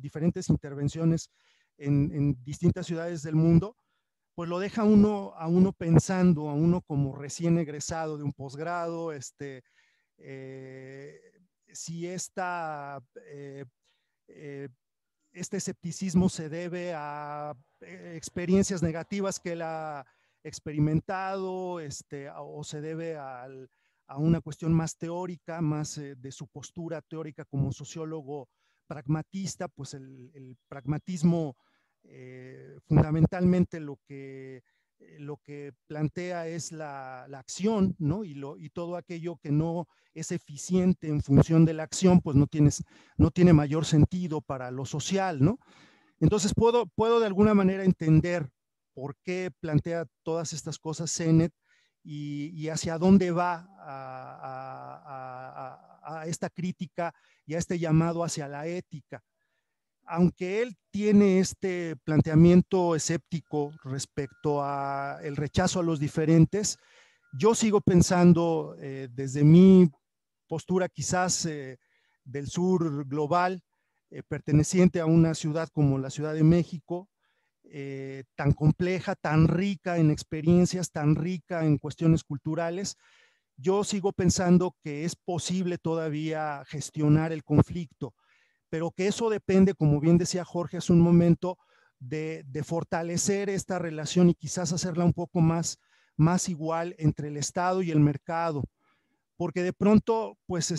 diferentes intervenciones en distintas ciudades del mundo, pues lo deja a uno pensando, a uno como recién egresado de un posgrado, si este escepticismo se debe a experiencias negativas que él ha experimentado, o se debe a una cuestión más teórica, más de su postura teórica como sociólogo pragmatista. Pues el pragmatismo fundamentalmente lo que plantea es la acción, ¿no? Y todo aquello que no es eficiente en función de la acción, pues no tiene mayor sentido para lo social, ¿no? Entonces puedo de alguna manera entender por qué plantea todas estas cosas Sennett y hacia dónde va a esta crítica y a este llamado hacia la ética. Aunque él tiene este planteamiento escéptico respecto a el rechazo a los diferentes, yo sigo pensando desde mi postura quizás del sur global, perteneciente a una ciudad como la Ciudad de México, tan compleja, tan rica en experiencias, tan rica en cuestiones culturales. Yo sigo pensando que es posible todavía gestionar el conflicto, pero que eso depende, como bien decía Jorge hace un momento, de fortalecer esta relación y quizás hacerla un poco más igual entre el Estado y el mercado. Porque de pronto, pues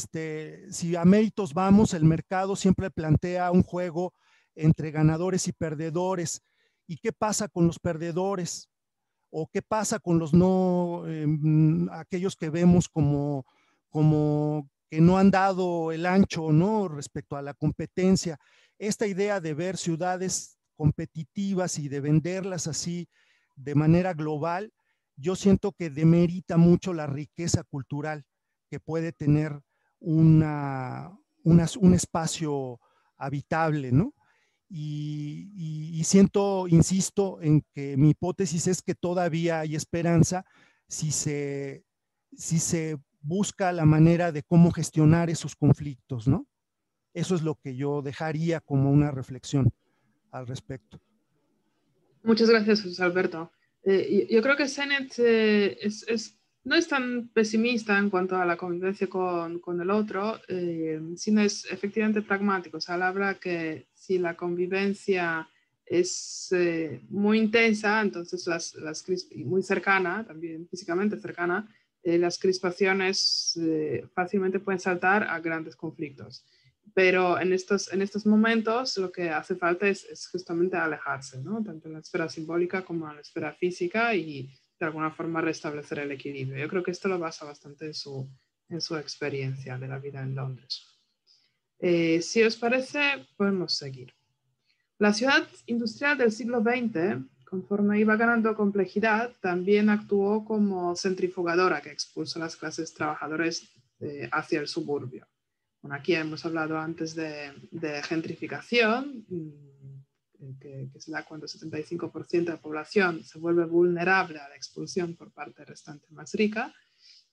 si a méritos vamos, el mercado siempre plantea un juego entre ganadores y perdedores. ¿Y qué pasa con los perdedores? ¿O qué pasa con los aquellos que vemos como que no han dado el ancho, ¿no? Respecto a la competencia? Esta idea de ver ciudades competitivas y de venderlas así de manera global, yo siento que demerita mucho la riqueza cultural que puede tener un espacio habitable, ¿no? Y insisto en que mi hipótesis es que todavía hay esperanza si se busca la manera de cómo gestionar esos conflictos, ¿no? Eso es lo que yo dejaría como una reflexión al respecto. Muchas gracias, José Alberto. Yo creo que Sennett es no es tan pesimista en cuanto a la convivencia con el otro, sino es efectivamente pragmático. O sea, él habla que si la convivencia es muy intensa, entonces y muy cercana, también físicamente cercana, las crispaciones fácilmente pueden saltar a grandes conflictos. Pero en estos momentos lo que hace falta es justamente alejarse, ¿no? Tanto en la esfera simbólica como en la esfera física, y de alguna forma restablecer el equilibrio. Yo creo que esto lo basa bastante en su experiencia de la vida en Londres. Si os parece, podemos seguir. La ciudad industrial del siglo XX, conforme iba ganando complejidad, también actuó como centrifugadora que expulsó a las clases trabajadoras hacia el suburbio. Bueno, aquí hemos hablado antes de gentrificación, que se da cuando el 75% de la población se vuelve vulnerable a la expulsión por parte restante más rica,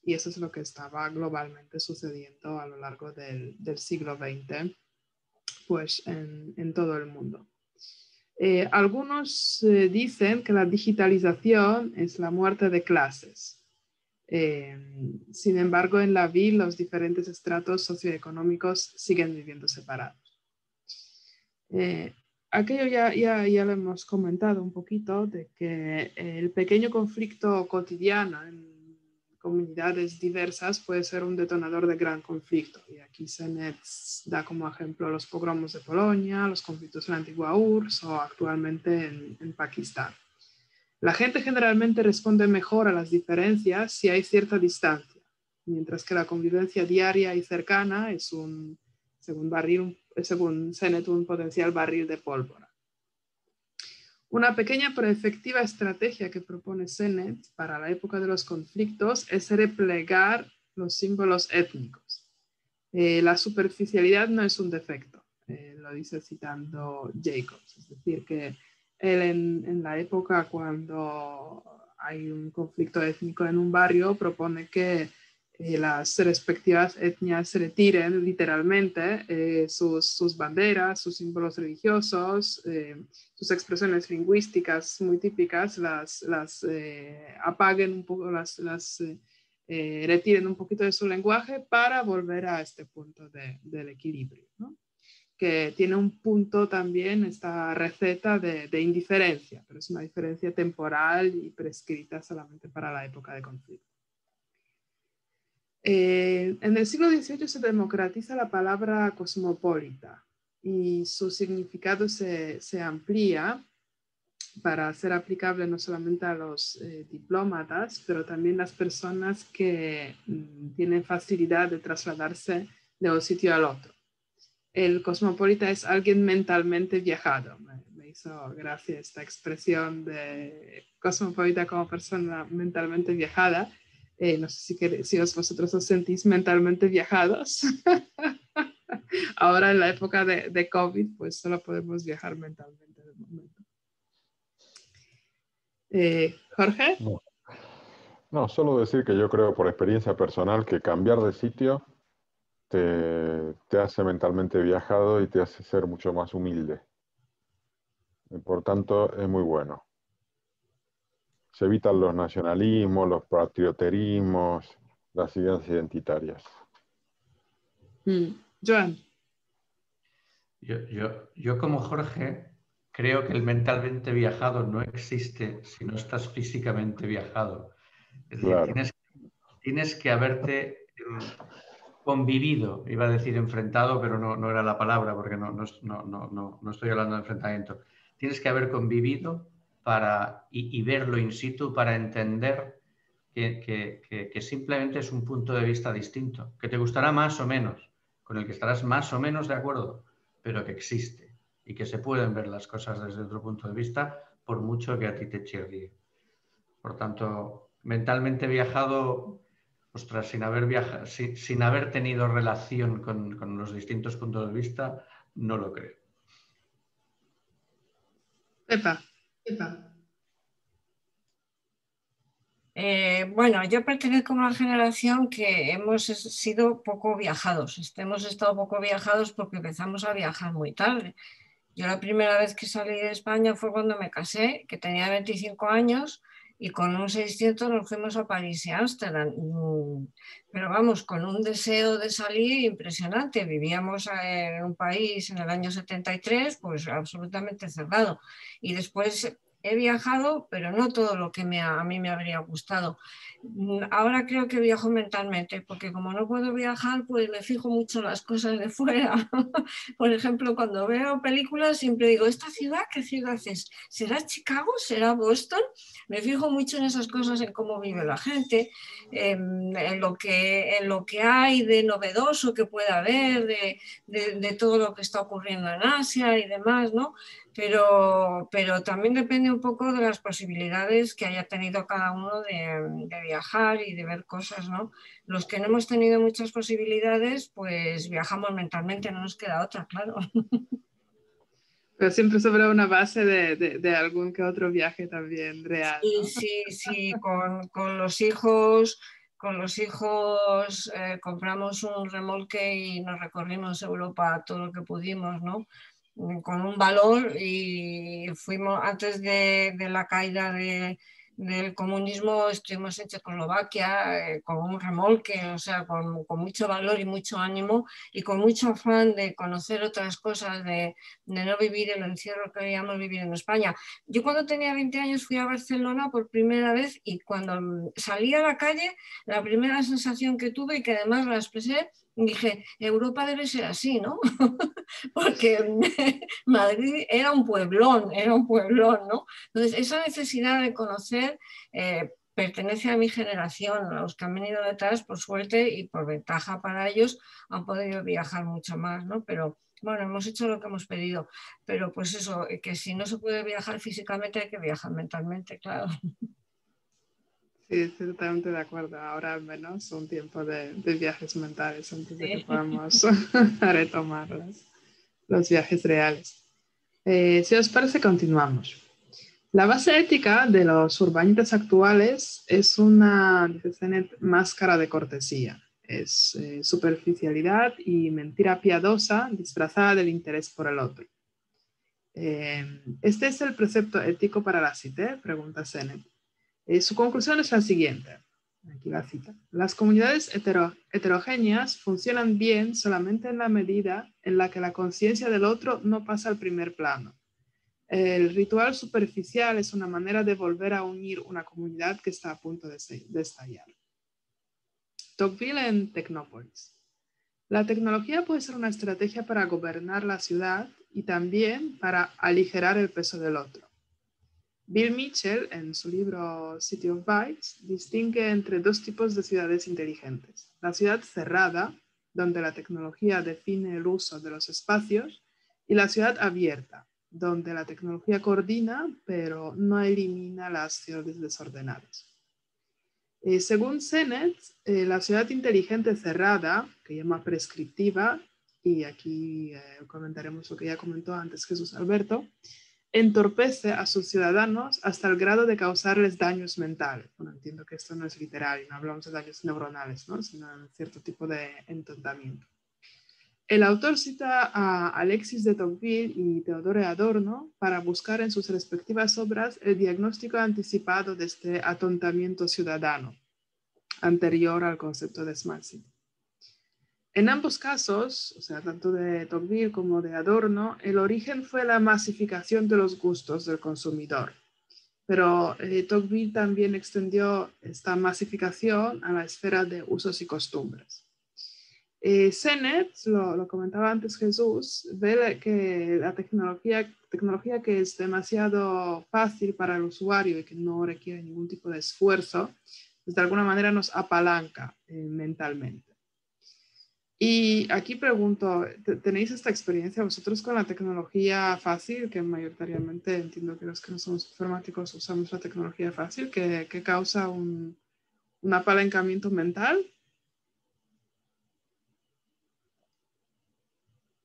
y eso es lo que estaba globalmente sucediendo a lo largo del siglo XX, pues en todo el mundo. Algunos dicen que la digitalización es la muerte de clases. Sin embargo, en la VIL los diferentes estratos socioeconómicos siguen viviendo separados. Aquello ya lo hemos comentado un poquito, de que el pequeño conflicto cotidiano en comunidades diversas puede ser un detonador de gran conflicto. Y aquí Sennett da como ejemplo los pogromos de Polonia, los conflictos en la antigua URSS o actualmente en Pakistán. La gente generalmente responde mejor a las diferencias si hay cierta distancia, mientras que la convivencia diaria y cercana es según Sennett, un potencial barril de pólvora. Una pequeña pero efectiva estrategia que propone Sennett para la época de los conflictos es replegar los símbolos étnicos. La superficialidad no es un defecto, lo dice citando Jacobs, es decir, que él en la época cuando hay un conflicto étnico en un barrio propone que las respectivas etnias retiren literalmente sus banderas, sus símbolos religiosos, sus expresiones lingüísticas muy típicas, las apaguen un poco, retiren un poquito de su lenguaje para volver a este punto del equilibrio, ¿no? Que tiene un punto también esta receta de indiferencia, pero es una diferencia temporal y prescrita solamente para la época de conflicto. En el siglo XVIII se democratiza la palabra cosmopolita y su significado se amplía para ser aplicable no solamente a los diplómatas, pero también a las personas que tienen facilidad de trasladarse de un sitio al otro. El cosmopolita es alguien mentalmente viajado. Me hizo gracia esta expresión de cosmopolita como persona mentalmente viajada. No sé si vosotros os sentís mentalmente viajados. Ahora en la época de COVID, pues solo podemos viajar mentalmente de momento. ¿Jorge? No, solo decir que yo creo por experiencia personal que cambiar de sitio te hace mentalmente viajado y te hace ser mucho más humilde. Y por tanto, es muy bueno. Se evitan los nacionalismos, los patrioterismos, las ideas identitarias. Joan. Yo como Jorge creo que el mentalmente viajado no existe si no estás físicamente viajado. Es decir, Claro. tienes que haberte convivido, iba a decir enfrentado, pero no era la palabra porque no estoy hablando de enfrentamiento. Tienes que haber convivido y verlo in situ para entender que simplemente es un punto de vista distinto, que te gustará más o menos, con el que estarás más o menos de acuerdo, pero que existe y que se pueden ver las cosas desde otro punto de vista, por mucho que a ti te chirríe. Por tanto, mentalmente viajado, ostras, sin haber tenido relación con los distintos puntos de vista, no lo creo. Pepa. Bueno, yo pertenezco a una generación que hemos sido poco viajados. Hemos estado poco viajados porque empezamos a viajar muy tarde. Yo la primera vez que salí de España fue cuando me casé, que tenía 25 años, y con un 600 nos fuimos a París y Ámsterdam. Pero vamos, con un deseo de salir impresionante. Vivíamos en un país en el año 73, pues absolutamente cerrado. Y después he viajado, pero no todo lo que a mí me habría gustado. Ahora creo que viajo mentalmente, porque como no puedo viajar, pues me fijo mucho en las cosas de fuera. Por ejemplo, cuando veo películas siempre digo, ¿esta ciudad qué ciudad es? ¿Será Chicago? ¿Será Boston? Me fijo mucho en esas cosas, en cómo vive la gente, en lo que hay de novedoso que pueda haber, de todo lo que está ocurriendo en Asia y demás, ¿no? Pero también depende un poco de las posibilidades que haya tenido cada uno de viajar y de ver cosas, ¿no? Los que no hemos tenido muchas posibilidades, pues viajamos mentalmente, no nos queda otra, claro. Pero siempre sobre una base de algún que otro viaje también real, ¿no? Sí, con los hijos... compramos un remolque y nos recorrimos Europa todo lo que pudimos, ¿no? Con un valor, y fuimos antes de la caída del comunismo, estuvimos en Checoslovaquia con un remolque, o sea, con mucho valor y mucho ánimo y con mucho afán de conocer otras cosas, de no vivir el encierro que habíamos vivido en España. Yo cuando tenía 20 años fui a Barcelona por primera vez, y cuando salí a la calle, la primera sensación que tuve, y que además la expresé, dije, Europa debe ser así, ¿no? Porque Madrid era un pueblón, ¿no? Entonces, esa necesidad de conocer pertenece a mi generación. Los que han venido detrás, por suerte y por ventaja para ellos, han podido viajar mucho más, ¿no? Pero bueno, hemos hecho lo que hemos pedido. Pero pues eso, que si no se puede viajar físicamente, hay que viajar mentalmente, claro. Sí, estoy totalmente de acuerdo. Ahora al menos un tiempo de viajes mentales antes de que podamos retomar los viajes reales. Si os parece, continuamos. La base ética de los urbanitas actuales es una, dice Sennett, máscara de cortesía. Es superficialidad y mentira piadosa disfrazada del interés por el otro. ¿Este es el precepto ético para la cité?, pregunta Sennett. Su conclusión es la siguiente. Aquí la cita. Las comunidades heterogéneas funcionan bien solamente en la medida en la que la conciencia del otro no pasa al primer plano. El ritual superficial es una manera de volver a unir una comunidad que está a punto de estallar. Tocqueville en Tecnópolis. La tecnología puede ser una estrategia para gobernar la ciudad y también para aligerar el peso del otro. Bill Mitchell, en su libro City of Bytes, distingue entre dos tipos de ciudades inteligentes. La ciudad cerrada, donde la tecnología define el uso de los espacios, y la ciudad abierta, donde la tecnología coordina, pero no elimina las ciudades desordenadas. Según Sennett, la ciudad inteligente cerrada, que llama prescriptiva, y aquí comentaremos lo que ya comentó antes Jesús Alberto, entorpece a sus ciudadanos hasta el grado de causarles daños mentales. Bueno, entiendo que esto no es literal, no hablamos de daños neuronales, ¿no?, sino de cierto tipo de entontamiento. El autor cita a Alexis de Tocqueville y Theodore Adorno para buscar en sus respectivas obras el diagnóstico anticipado de este atontamiento ciudadano, anterior al concepto de Smart City. En ambos casos, o sea, tanto de Tocqueville como de Adorno, el origen fue la masificación de los gustos del consumidor. Pero Tocqueville también extendió esta masificación a la esfera de usos y costumbres. Sennett, lo comentaba antes Jesús, ve que la tecnología que es demasiado fácil para el usuario y que no requiere ningún tipo de esfuerzo, pues de alguna manera nos apalanca mentalmente. Y aquí pregunto, ¿tenéis esta experiencia vosotros con la tecnología fácil? Que mayoritariamente entiendo que los que no somos informáticos usamos la tecnología fácil, que causa un apalancamiento mental.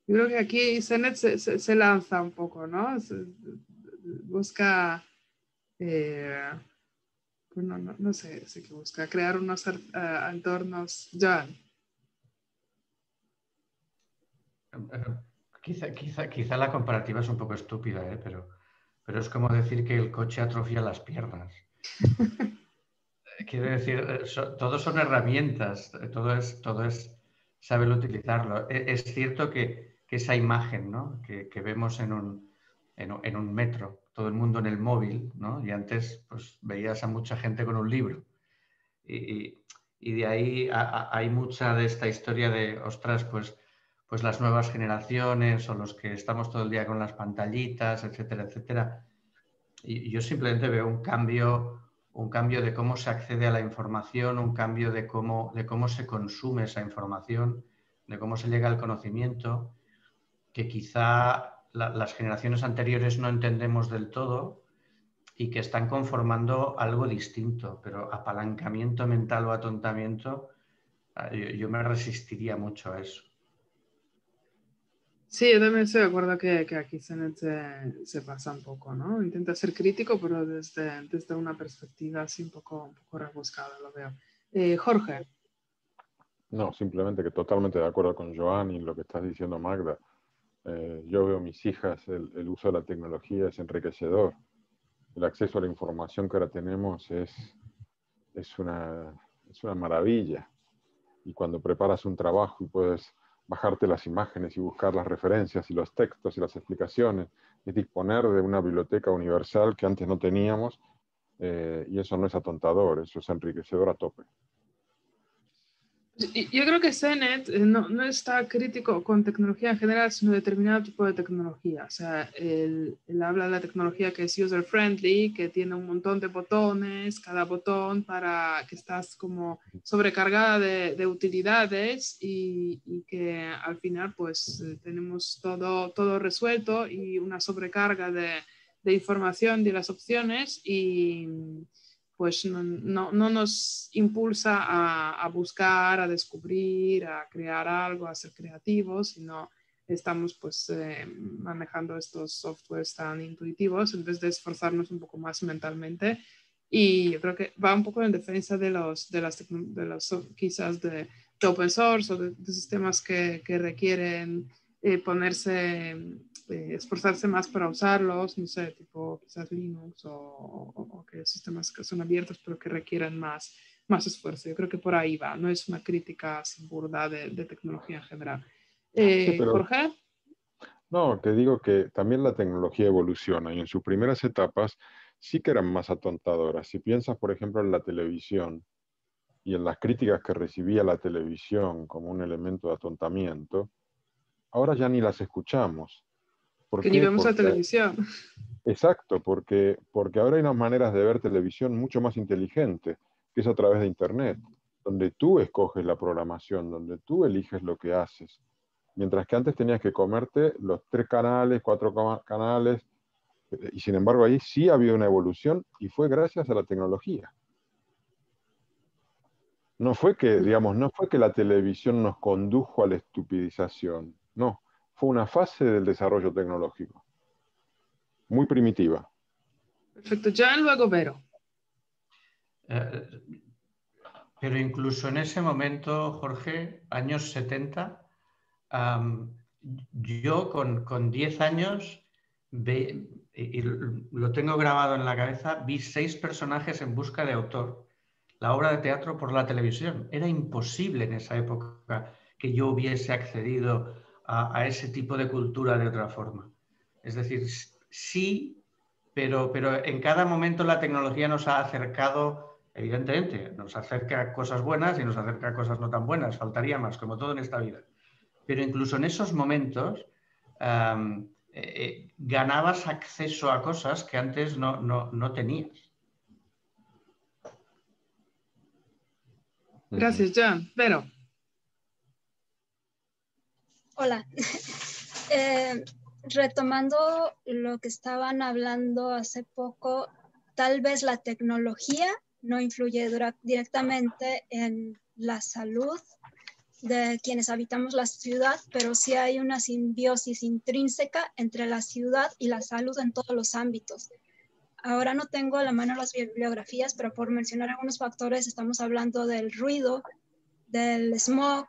Yo creo que aquí Sennett se lanza un poco, ¿no? Busca, no sé qué busca, crear unos entornos. Joan. Quizá la comparativa es un poco estúpida, pero es como decir que el coche atrofia las piernas. Quiero decir, todos son herramientas, todo es saber utilizarlo. Es cierto que esa imagen, ¿no? que vemos en un metro, todo el mundo en el móvil, ¿no? Y antes pues, veías a mucha gente con un libro. Y de ahí hay mucha de esta historia de, ostras, pues las nuevas generaciones o los que estamos todo el día con las pantallitas, etcétera, etcétera. Y yo simplemente veo un cambio de cómo se accede a la información, un cambio de cómo se consume esa información, de cómo se llega al conocimiento, que quizá las generaciones anteriores no entendemos del todo y que están conformando algo distinto, pero apalancamiento mental o atontamiento, yo me resistiría mucho a eso. Sí, yo también estoy de acuerdo que aquí se pasa un poco, ¿no? Intenta ser crítico, pero desde una perspectiva así un poco rebuscada, lo veo. Jorge. No, simplemente que totalmente de acuerdo con Joan y lo que estás diciendo, Magda. Yo veo a mis hijas, el uso de la tecnología es enriquecedor. El acceso a la información que ahora tenemos es una maravilla. Y cuando preparas un trabajo y puedes bajarte las imágenes y buscar las referencias y los textos y las explicaciones, es disponer de una biblioteca universal que antes no teníamos, y eso no es atontador, eso es enriquecedor a tope. Yo creo que Sennett no está crítico con tecnología en general, sino determinado tipo de tecnología. O sea, él habla de la tecnología que es user-friendly, que tiene un montón de botones, cada botón para que estás como sobrecargada de utilidades y que al final pues tenemos todo resuelto y una sobrecarga de información de las opciones y pues no nos impulsa a buscar, a descubrir, a crear algo, a ser creativos, sino estamos pues manejando estos softwares tan intuitivos en vez de esforzarnos un poco más mentalmente. Y yo creo que va un poco en defensa de los quizás de open source o de sistemas que requieren esforzarse más para usarlos, no sé, tipo quizás Linux o que sistemas que son abiertos pero que requieren más esfuerzo. Yo creo que por ahí va, no es una crítica sin burda de tecnología en general. Sí, pero, Jorge. no, te digo que también la tecnología evoluciona y en sus primeras etapas sí que eran más atontadoras. Si piensas, por ejemplo, en la televisión y en las críticas que recibía la televisión como un elemento de atontamiento, ahora ya ni las escuchamos. ¿Por que qué? ni vemos la Porque, televisión. exacto, porque ahora hay unas maneras de ver televisión mucho más inteligentes, que es a través de Internet, donde tú escoges la programación, donde tú eliges lo que haces. Mientras que antes tenías que comerte los 3 canales, 4 canales, y sin embargo ahí sí había una evolución y fue gracias a la tecnología. No fue que, digamos, no fue que la televisión nos condujo a la estupidización, no, fue una fase del desarrollo tecnológico, muy primitiva. Perfecto, ya luego Vero. Pero incluso en ese momento, Jorge, años 70, yo con 10 años, y lo tengo grabado en la cabeza, vi 6 personajes en busca de autor, la obra de teatro por la televisión. Era imposible en esa época que yo hubiese accedido a ese tipo de cultura de otra forma. Es decir, sí, pero en cada momento la tecnología nos ha acercado, evidentemente, nos acerca a cosas buenas y nos acerca a cosas no tan buenas, faltaría más, como todo en esta vida. Pero incluso en esos momentos ganabas acceso a cosas que antes no tenías. Gracias, Jan. Vero. Hola. Retomando lo que estaban hablando hace poco, tal vez la tecnología no influye directamente en la salud de quienes habitamos la ciudad, pero sí hay una simbiosis intrínseca entre la ciudad y la salud en todos los ámbitos. Ahora no tengo a la mano las bibliografías, pero por mencionar algunos factores, estamos hablando del ruido, del smog,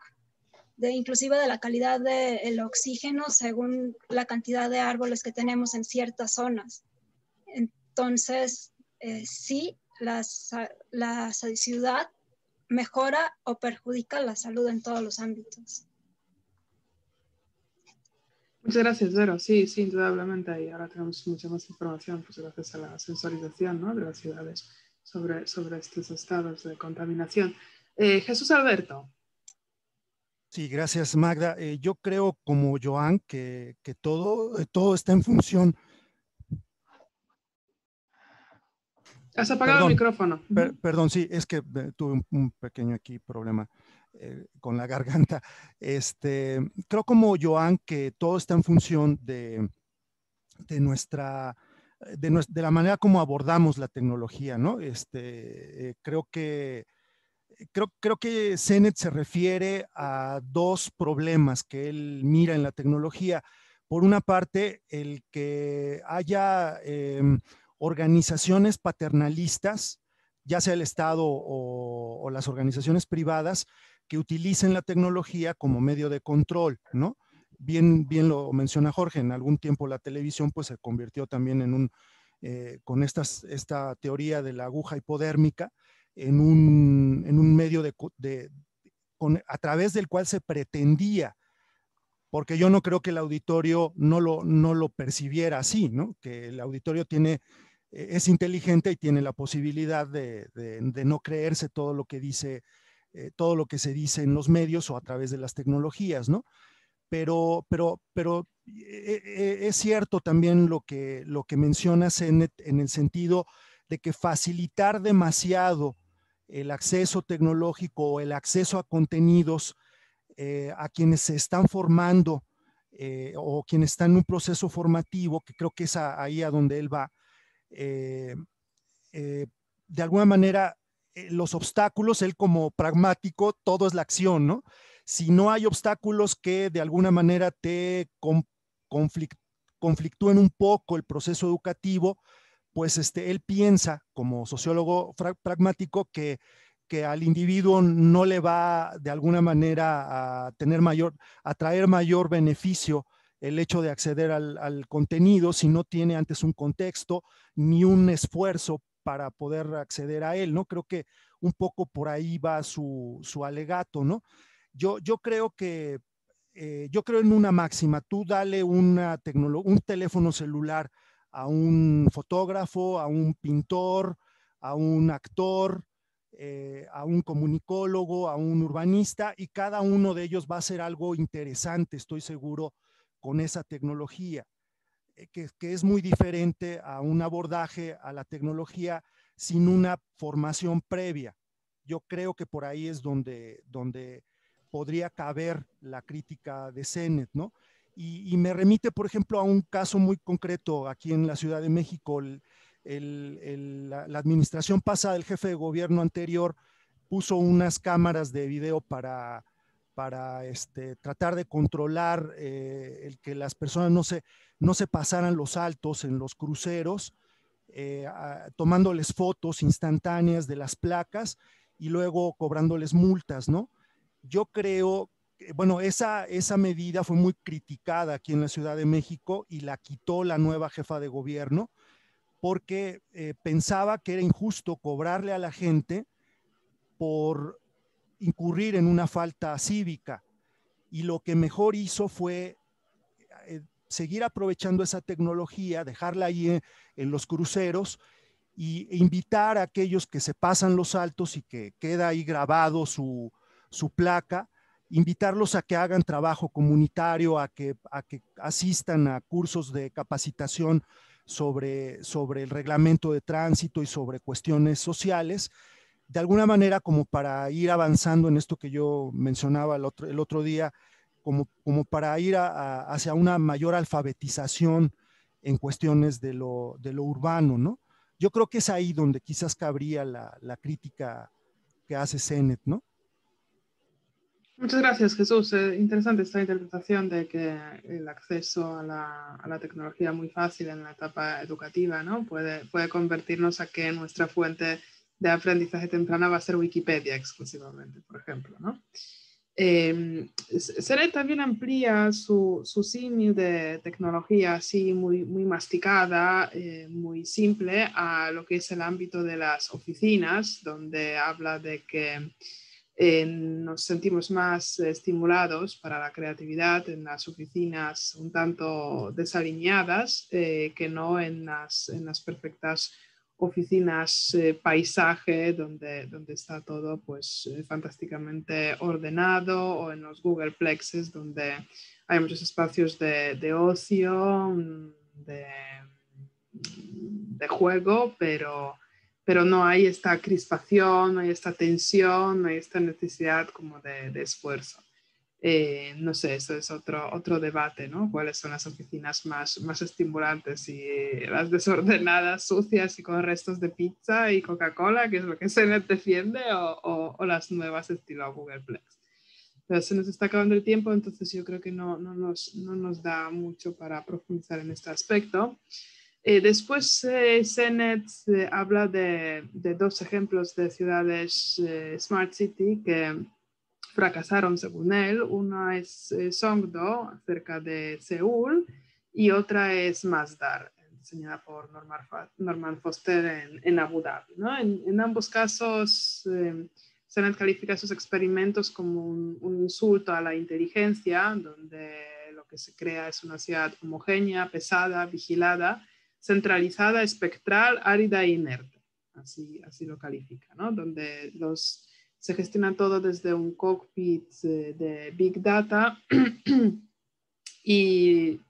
inclusive de la calidad del oxígeno según la cantidad de árboles que tenemos en ciertas zonas. Entonces, sí, la ciudad mejora o perjudica la salud en todos los ámbitos. Muchas gracias, Vero. Sí, sí, indudablemente. Y ahora tenemos mucha más información, pues gracias a la sensorización, ¿no?, de las ciudades sobre estos estados de contaminación. Jesús Alberto. Sí, gracias, Magda. Yo creo, como Joan, que todo está en función. Has apagado el micrófono. Perdón, sí, es que tuve un pequeño aquí problema con la garganta. Creo, como Joan, que todo está en función de la manera como abordamos la tecnología, ¿no? Creo que Sennett se refiere a dos problemas que él mira en la tecnología. Por una parte, el que haya organizaciones paternalistas, ya sea el Estado o las organizaciones privadas, que utilicen la tecnología como medio de control, ¿no? Bien lo menciona Jorge, en algún tiempo la televisión pues se convirtió también en con esta teoría de la aguja hipodérmica, en un medio a través del cual se pretendía, porque yo no creo que el auditorio no lo percibiera así, ¿no? Que el auditorio es inteligente y tiene la posibilidad de no creerse todo lo que se dice en los medios o a través de las tecnologías, ¿no? Pero es cierto también lo que menciona Sennett, en el sentido de que facilitar demasiado el acceso tecnológico o el acceso a contenidos a quienes se están formando o quienes están en un proceso formativo, que creo que es ahí a donde él va, de alguna manera los obstáculos, él como pragmático, todo es la acción, ¿no? Si no hay obstáculos que de alguna manera te conflictúen un poco el proceso educativo, pues él piensa, como sociólogo pragmático, que al individuo no le va de alguna manera a traer mayor beneficio el hecho de acceder al contenido si no tiene antes un contexto ni un esfuerzo para poder acceder a él, ¿no? Creo que un poco por ahí va su alegato, ¿no? Yo creo en una máxima. Tú dale un teléfono celular a un fotógrafo, a un pintor, a un actor, a un comunicólogo, a un urbanista, y cada uno de ellos va a hacer algo interesante, estoy seguro, con esa tecnología, que es muy diferente a un abordaje a la tecnología sin una formación previa. Yo creo que por ahí es donde podría caber la crítica de Sennett, ¿no? Y me remite, por ejemplo, a un caso muy concreto aquí en la Ciudad de México. La administración pasada, el jefe de gobierno anterior, puso unas cámaras de video para tratar de controlar el que las personas no se pasaran los altos en los cruceros, tomándoles fotos instantáneas de las placas y luego cobrándoles multas, ¿no? Yo creo que, bueno, esa medida fue muy criticada aquí en la Ciudad de México y la quitó la nueva jefa de gobierno porque pensaba que era injusto cobrarle a la gente por incurrir en una falta cívica, y lo que mejor hizo fue seguir aprovechando esa tecnología, dejarla ahí en los cruceros e invitar a aquellos que se pasan los altos y que queda ahí grabado su placa, invitarlos a que hagan trabajo comunitario, a que asistan a cursos de capacitación sobre el reglamento de tránsito y sobre cuestiones sociales, de alguna manera como para ir avanzando en esto que yo mencionaba el otro día, como para ir hacia una mayor alfabetización en cuestiones de lo urbano, ¿no? Yo creo que es ahí donde quizás cabría la crítica que hace Sennett, ¿no? Muchas gracias, Jesús. Interesante esta interpretación de que el acceso a la tecnología muy fácil en la etapa educativa, ¿no? puede convertirnos a que nuestra fuente de aprendizaje temprana va a ser Wikipedia exclusivamente, por ejemplo, ¿no? CENET también amplía su símil de tecnología así muy masticada, muy simple, a lo que es el ámbito de las oficinas, donde habla de que nos sentimos más estimulados para la creatividad en las oficinas un tanto desalineadas que no en las perfectas oficinas paisaje donde está todo pues fantásticamente ordenado, o en los Googleplexes donde hay muchos espacios de ocio, de juego, pero no hay esta crispación, no hay esta tensión, no hay esta necesidad como de esfuerzo. No sé, eso es otro debate, ¿no? ¿Cuáles son las oficinas más estimulantes? Si las desordenadas, sucias y con restos de pizza y Coca-Cola, que es lo que CENET defiende, o las nuevas estilo Googleplex. Pero se nos está acabando el tiempo, entonces yo creo que no nos da mucho para profundizar en este aspecto. Después CENET habla de dos ejemplos de ciudades Smart City que fracasaron según él. Una es Songdo, cerca de Seúl, y otra es Masdar, diseñada por Norman Foster en Abu Dhabi, ¿no? En ambos casos, CENET califica sus experimentos como un insulto a la inteligencia, donde lo que se crea es una ciudad homogénea, pesada, vigilada, centralizada, espectral, árida e inerte. Así lo califica, ¿no? Donde se gestiona todo desde un cockpit de Big Data y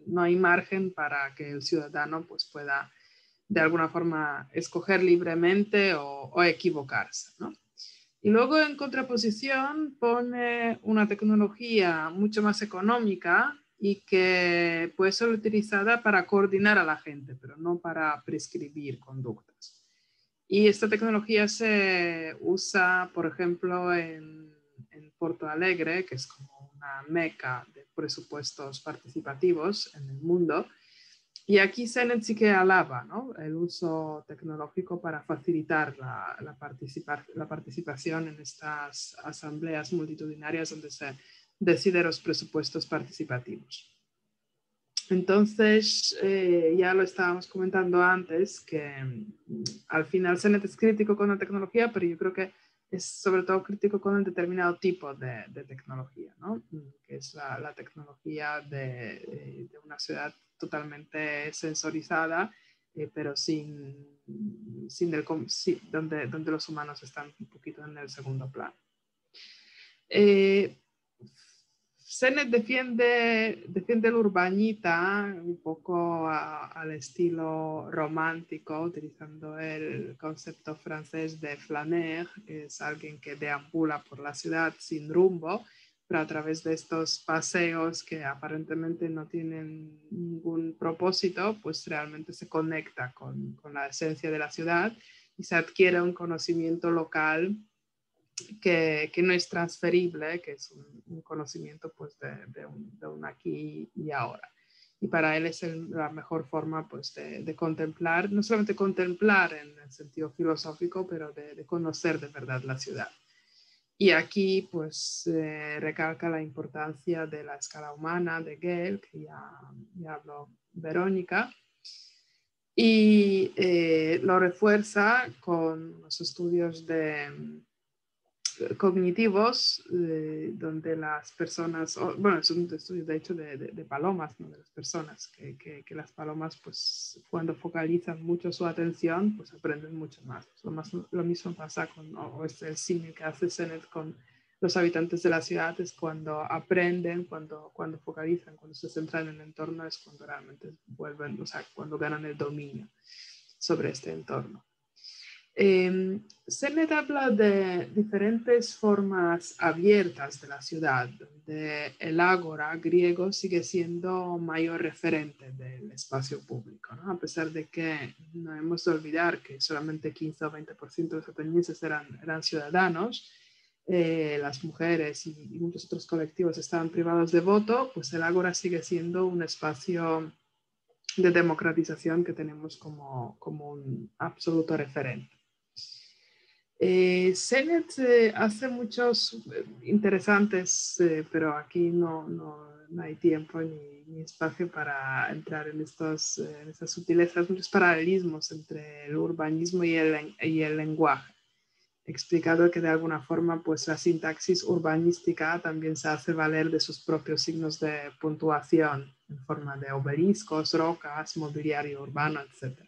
no hay margen para que el ciudadano pues, pueda de alguna forma escoger libremente o equivocarse, ¿no? Y luego en contraposición pone una tecnología mucho más económica y que puede ser utilizada para coordinar a la gente, pero no para prescribir conductas. Y esta tecnología se usa, por ejemplo, en Porto Alegre, que es como una meca de presupuestos participativos en el mundo. Y aquí CENET sí que alaba, ¿no?, el uso tecnológico para facilitar la participación en estas asambleas multitudinarias donde se deciden los presupuestos participativos. Entonces, ya lo estábamos comentando antes, que al final CENET es crítico con la tecnología, pero yo creo que es sobre todo crítico con un determinado tipo de tecnología, ¿no? Que es la tecnología de una ciudad totalmente sensorizada, pero donde los humanos están un poquito en el segundo plano. CENET defiende el urbanita un poco al estilo romántico, utilizando el concepto francés de flâneur, que es alguien que deambula por la ciudad sin rumbo, pero a través de estos paseos que aparentemente no tienen ningún propósito, pues realmente se conecta con la esencia de la ciudad y se adquiere un conocimiento local que no es transferible, que es un conocimiento pues, de un aquí y ahora. Y para él es la mejor forma pues, de contemplar, no solamente contemplar en el sentido filosófico, pero de conocer de verdad la ciudad. Y aquí pues recalca la importancia de la escala humana de Gale, que ya habló Verónica, y lo refuerza con los estudios cognitivos, donde las personas, bueno, es un estudio de hecho de palomas, no de las personas, que las palomas pues cuando focalizan mucho su atención pues aprenden mucho más. Lo mismo pasa o es el símil que hace CENET con los habitantes de la ciudad, es cuando aprenden, cuando focalizan, cuando se centran en el entorno, es cuando realmente vuelven, o sea, cuando ganan el dominio sobre este entorno. CENET habla de diferentes formas abiertas de la ciudad, donde el ágora griego sigue siendo mayor referente del espacio público, ¿no? A pesar de que no hemos de olvidar que solamente 15 o 20% de los atenienses eran ciudadanos, las mujeres y muchos otros colectivos estaban privados de voto, pues el ágora sigue siendo un espacio de democratización que tenemos como un absoluto referente. Sennett hace muchos interesantes, pero aquí no hay tiempo ni espacio para entrar en estas sutilezas, muchos paralelismos entre el urbanismo y el lenguaje. He explicado que de alguna forma pues, la sintaxis urbanística también se hace valer de sus propios signos de puntuación en forma de obeliscos, rocas, mobiliario urbano, etc.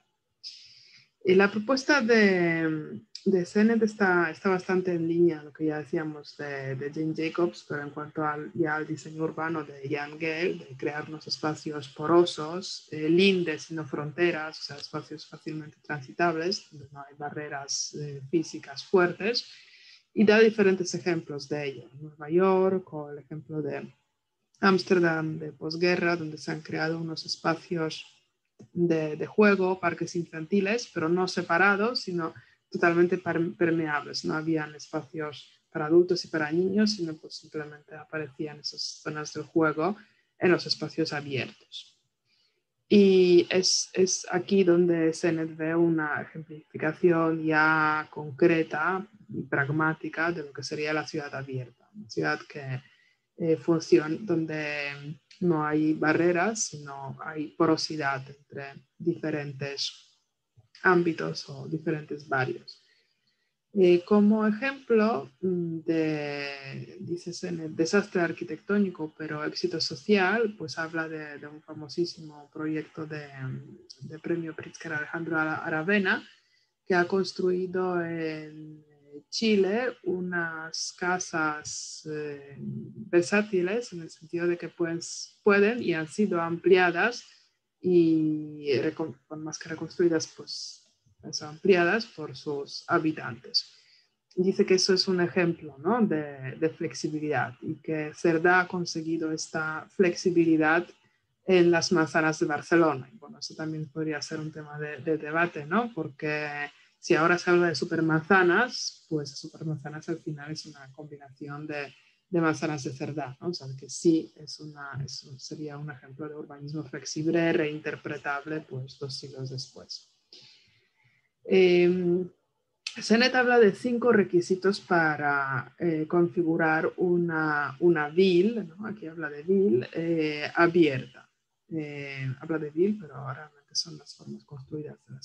Y la propuesta de Sennett está bastante en línea, lo que ya decíamos de Jane Jacobs, pero en cuanto al diseño urbano de Jan Gehl, de crear unos espacios porosos, lindes y no fronteras, o sea, espacios fácilmente transitables, donde no hay barreras físicas fuertes, y da diferentes ejemplos de ello. Nueva York o el ejemplo de Ámsterdam de posguerra, donde se han creado unos espacios de juego, parques infantiles, pero no separados, sino totalmente permeables. No habían espacios para adultos y para niños, sino pues simplemente aparecían esas zonas del juego en los espacios abiertos. Y es aquí donde Sennett ve una ejemplificación ya concreta y pragmática de lo que sería la ciudad abierta, una ciudad que funciona donde no hay barreras, sino hay porosidad entre diferentes ámbitos o diferentes barrios. Como ejemplo dice Sennett, desastre arquitectónico pero éxito social, pues habla de un famosísimo proyecto de premio Pritzker Alejandro Aravena, que ha construido en Chile unas casas versátiles, en el sentido de que pueden y han sido ampliadas y más que reconstruidas, pues son ampliadas por sus habitantes. Dice que eso es un ejemplo, ¿no? de flexibilidad, y que Cerdá ha conseguido esta flexibilidad en las manzanas de Barcelona. Y bueno, eso también podría ser un tema de debate, ¿no? Porque si ahora se habla de supermanzanas, pues supermanzanas al final es una combinación de manzanas de Cerdá, ¿no? O sea, que sí sería un ejemplo de urbanismo flexible, reinterpretable, pues 2 siglos después. Sennett habla de 5 requisitos para configurar una ville, ¿no? Aquí habla de ville abierta. Habla de ville, pero realmente son las formas construidas de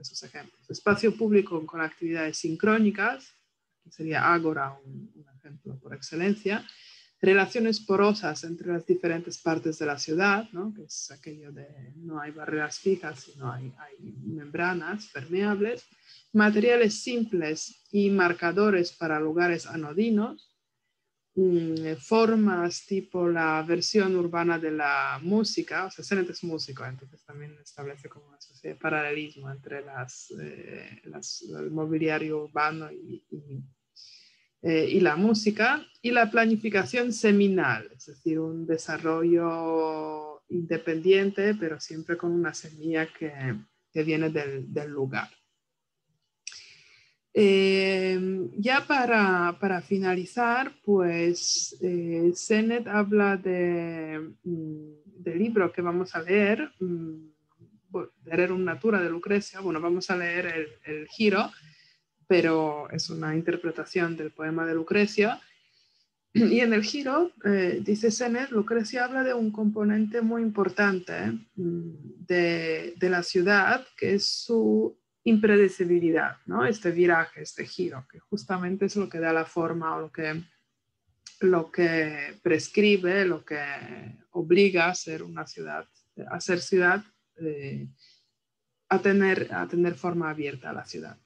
esos ejemplos. Espacio público con actividades sincrónicas, aquí sería Ágora un ejemplo por excelencia. Relaciones porosas entre las diferentes partes de la ciudad, ¿no? Que es aquello de no hay barreras fijas, sino hay membranas permeables. Materiales simples y marcadores para lugares anodinos. Formas tipo la versión urbana de la música, o sea, Sennett es músico, entonces también establece como una especie de paralelismo entre el mobiliario urbano y la música, y la planificación seminal, es decir, un desarrollo independiente, pero siempre con una semilla que viene del lugar. Ya para finalizar, pues Sennett habla del libro que vamos a leer, de Rerum Natura de Lucrecia. Bueno, vamos a leer el giro, pero es una interpretación del poema de Lucrecia. Y en el giro, dice Sennett, Lucrecia habla de un componente muy importante de la ciudad, que es su impredecibilidad, ¿no? Este viraje, este giro, que justamente es lo que da la forma, o lo que prescribe, lo que obliga a ser una ciudad, a ser ciudad, a tener forma abierta a la ciudad.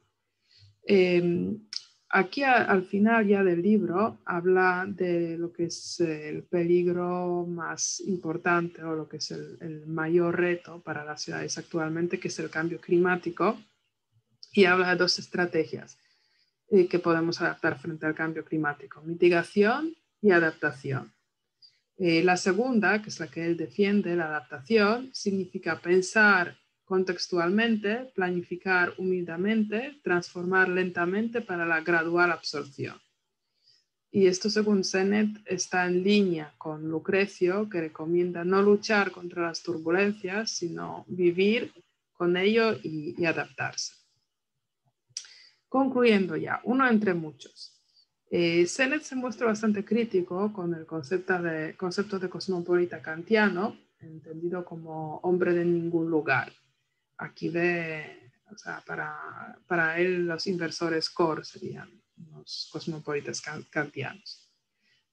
Aquí al final ya del libro habla de lo que es el peligro más importante, o lo que es el mayor reto para las ciudades actualmente, que es el cambio climático, y habla de 2 estrategias que podemos adaptar frente al cambio climático: mitigación y adaptación. La segunda, que es la que él defiende, la adaptación, significa pensar contextualmente, planificar humildemente, transformar lentamente para la gradual absorción. Y esto, según Sennett, está en línea con Lucrecio, que recomienda no luchar contra las turbulencias, sino vivir con ello y adaptarse. Concluyendo ya, uno entre muchos. Sennett se muestra bastante crítico con el concepto de cosmopolita kantiano, entendido como hombre de ningún lugar. Aquí o sea, para él los inversores core serían los cosmopolitas kantianos.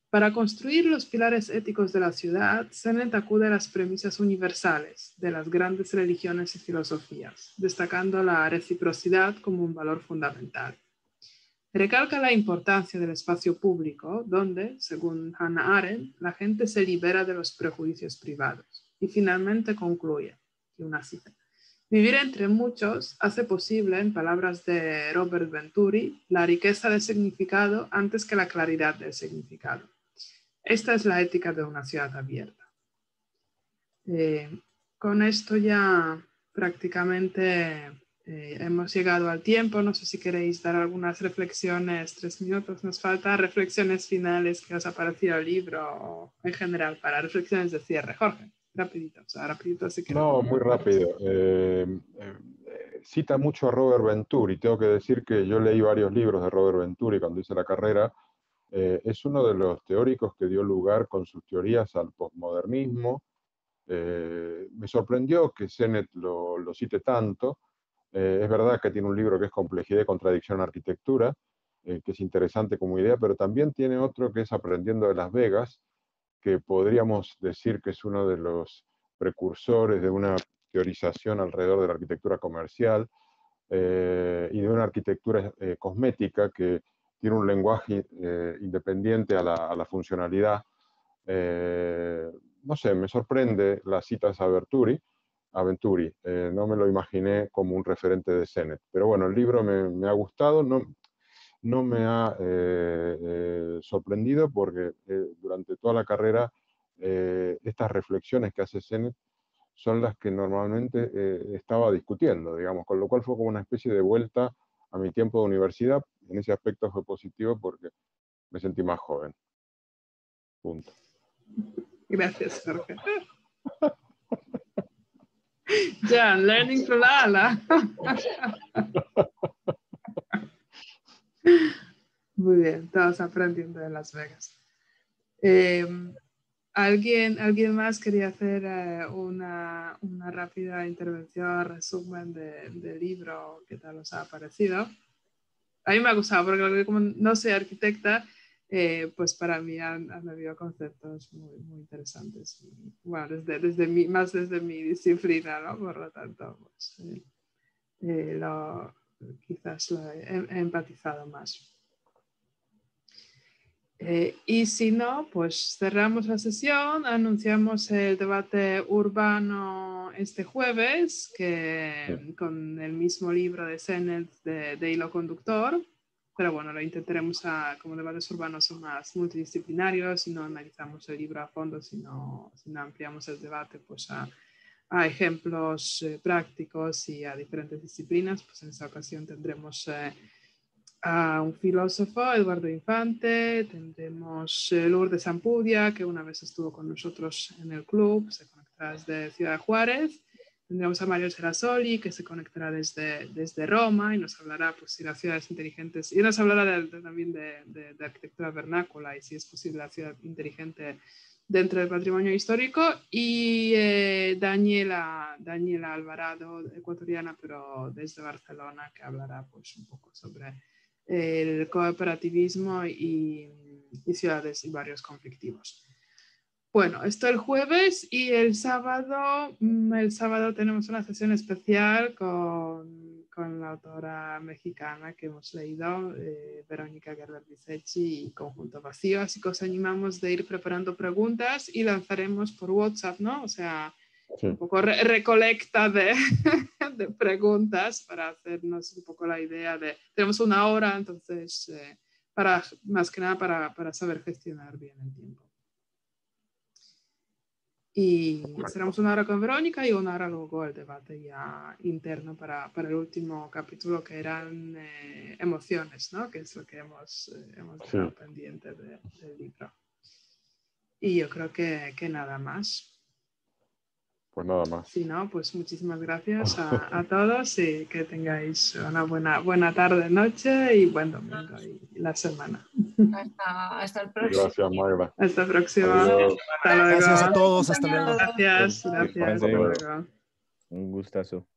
Para construir los pilares éticos de la ciudad, Sennett acude a las premisas universales de las grandes religiones y filosofías, destacando la reciprocidad como un valor fundamental. Recalca la importancia del espacio público, donde, según Hannah Arendt, la gente se libera de los prejuicios privados. Y finalmente concluye, y una cita, vivir entre muchos hace posible, en palabras de Robert Venturi, la riqueza de significado antes que la claridad del significado. Esta es la ética de una ciudad abierta. Con esto ya prácticamente hemos llegado al tiempo. No sé si queréis dar algunas reflexiones, 3 minutos nos falta, reflexiones finales que os ha parecido el libro o en general para reflexiones de cierre. Jorge, rapidito, o sea, rapidito si quieres. No, muy rápido. Cita mucho a Robert Venturi. Tengo que decir que yo leí varios libros de Robert Venturi cuando hice la carrera. Es uno de los teóricos que dio lugar con sus teorías al posmodernismo. Me sorprendió que Sennett lo cite tanto. Es verdad que tiene un libro que es Complejidad y Contradicción en Arquitectura, que es interesante como idea, pero también tiene otro que es Aprendiendo de Las Vegas, que podríamos decir que es uno de los precursores de una teorización alrededor de la arquitectura comercial y de una arquitectura cosmética que tiene un lenguaje independiente a la funcionalidad. No sé, me sorprende las citas a Venturi. No me lo imaginé como un referente de Sennett. Pero bueno, el libro me ha gustado, no me ha sorprendido porque durante toda la carrera estas reflexiones que hace Sennett son las que normalmente estaba discutiendo, digamos, con lo cual fue como una especie de vuelta a mi tiempo de universidad. En ese aspecto fue positivo porque me sentí más joven. Punto. Gracias, Jorge. Jan, learning through Lala. Muy bien, todos aprendiendo de Las Vegas. ¿Alguien más quería hacer una rápida intervención, resumen del libro? ¿Qué tal os ha parecido? A mí me ha gustado porque como no soy arquitecta, pues para mí han habido conceptos muy, muy interesantes. Bueno, más desde mi disciplina, ¿no? Por lo tanto, pues, quizás lo he empatizado más. Y si no, pues cerramos la sesión, anunciamos el debate urbano este jueves, con el mismo libro de Sennett de Hilo Conductor, pero bueno, lo intentaremos, como debates urbanos son más multidisciplinarios, y no analizamos el libro a fondo, sino ampliamos el debate pues, a ejemplos prácticos y a diferentes disciplinas. Pues en esta ocasión tendremos a un filósofo, Eduardo Infante, tendremos Lourdes Ampudia, que una vez estuvo con nosotros en el club, se conectará desde Ciudad Juárez, tendremos a Mario Serasoli, que se conectará desde Roma y nos hablará pues, de las ciudades inteligentes, y nos hablará también de arquitectura vernácula y si es posible la ciudad inteligente dentro del patrimonio histórico, y Daniela Alvarado, ecuatoriana, pero desde Barcelona, que hablará pues, un poco sobre el cooperativismo y ciudades y barrios conflictivos. Bueno, esto el jueves, y el sábado tenemos una sesión especial con la autora mexicana que hemos leído, Verónica Gerber-Bisecchi y Conjunto Vacío, así que os animamos de ir preparando preguntas y lanzaremos por WhatsApp, ¿no? O sea, sí, un poco recolecta de preguntas para hacernos un poco la idea de, tenemos 1 hora, entonces, más que nada para saber gestionar bien el tiempo. Y seremos 1 hora con Verónica y 1 hora luego el debate ya interno para el último capítulo, que eran emociones, ¿no? Que es lo que hemos dejado pendiente del libro. Y yo creo que nada más. Pues nada más. Si no, pues muchísimas gracias a todos y que tengáis una buena tarde, noche y buen domingo y la semana. Hasta el próximo. Gracias, Magda. Hasta la próxima. Adiós. Hasta luego. Gracias a todos, hasta luego. Gracias. Hasta luego. Un gustazo.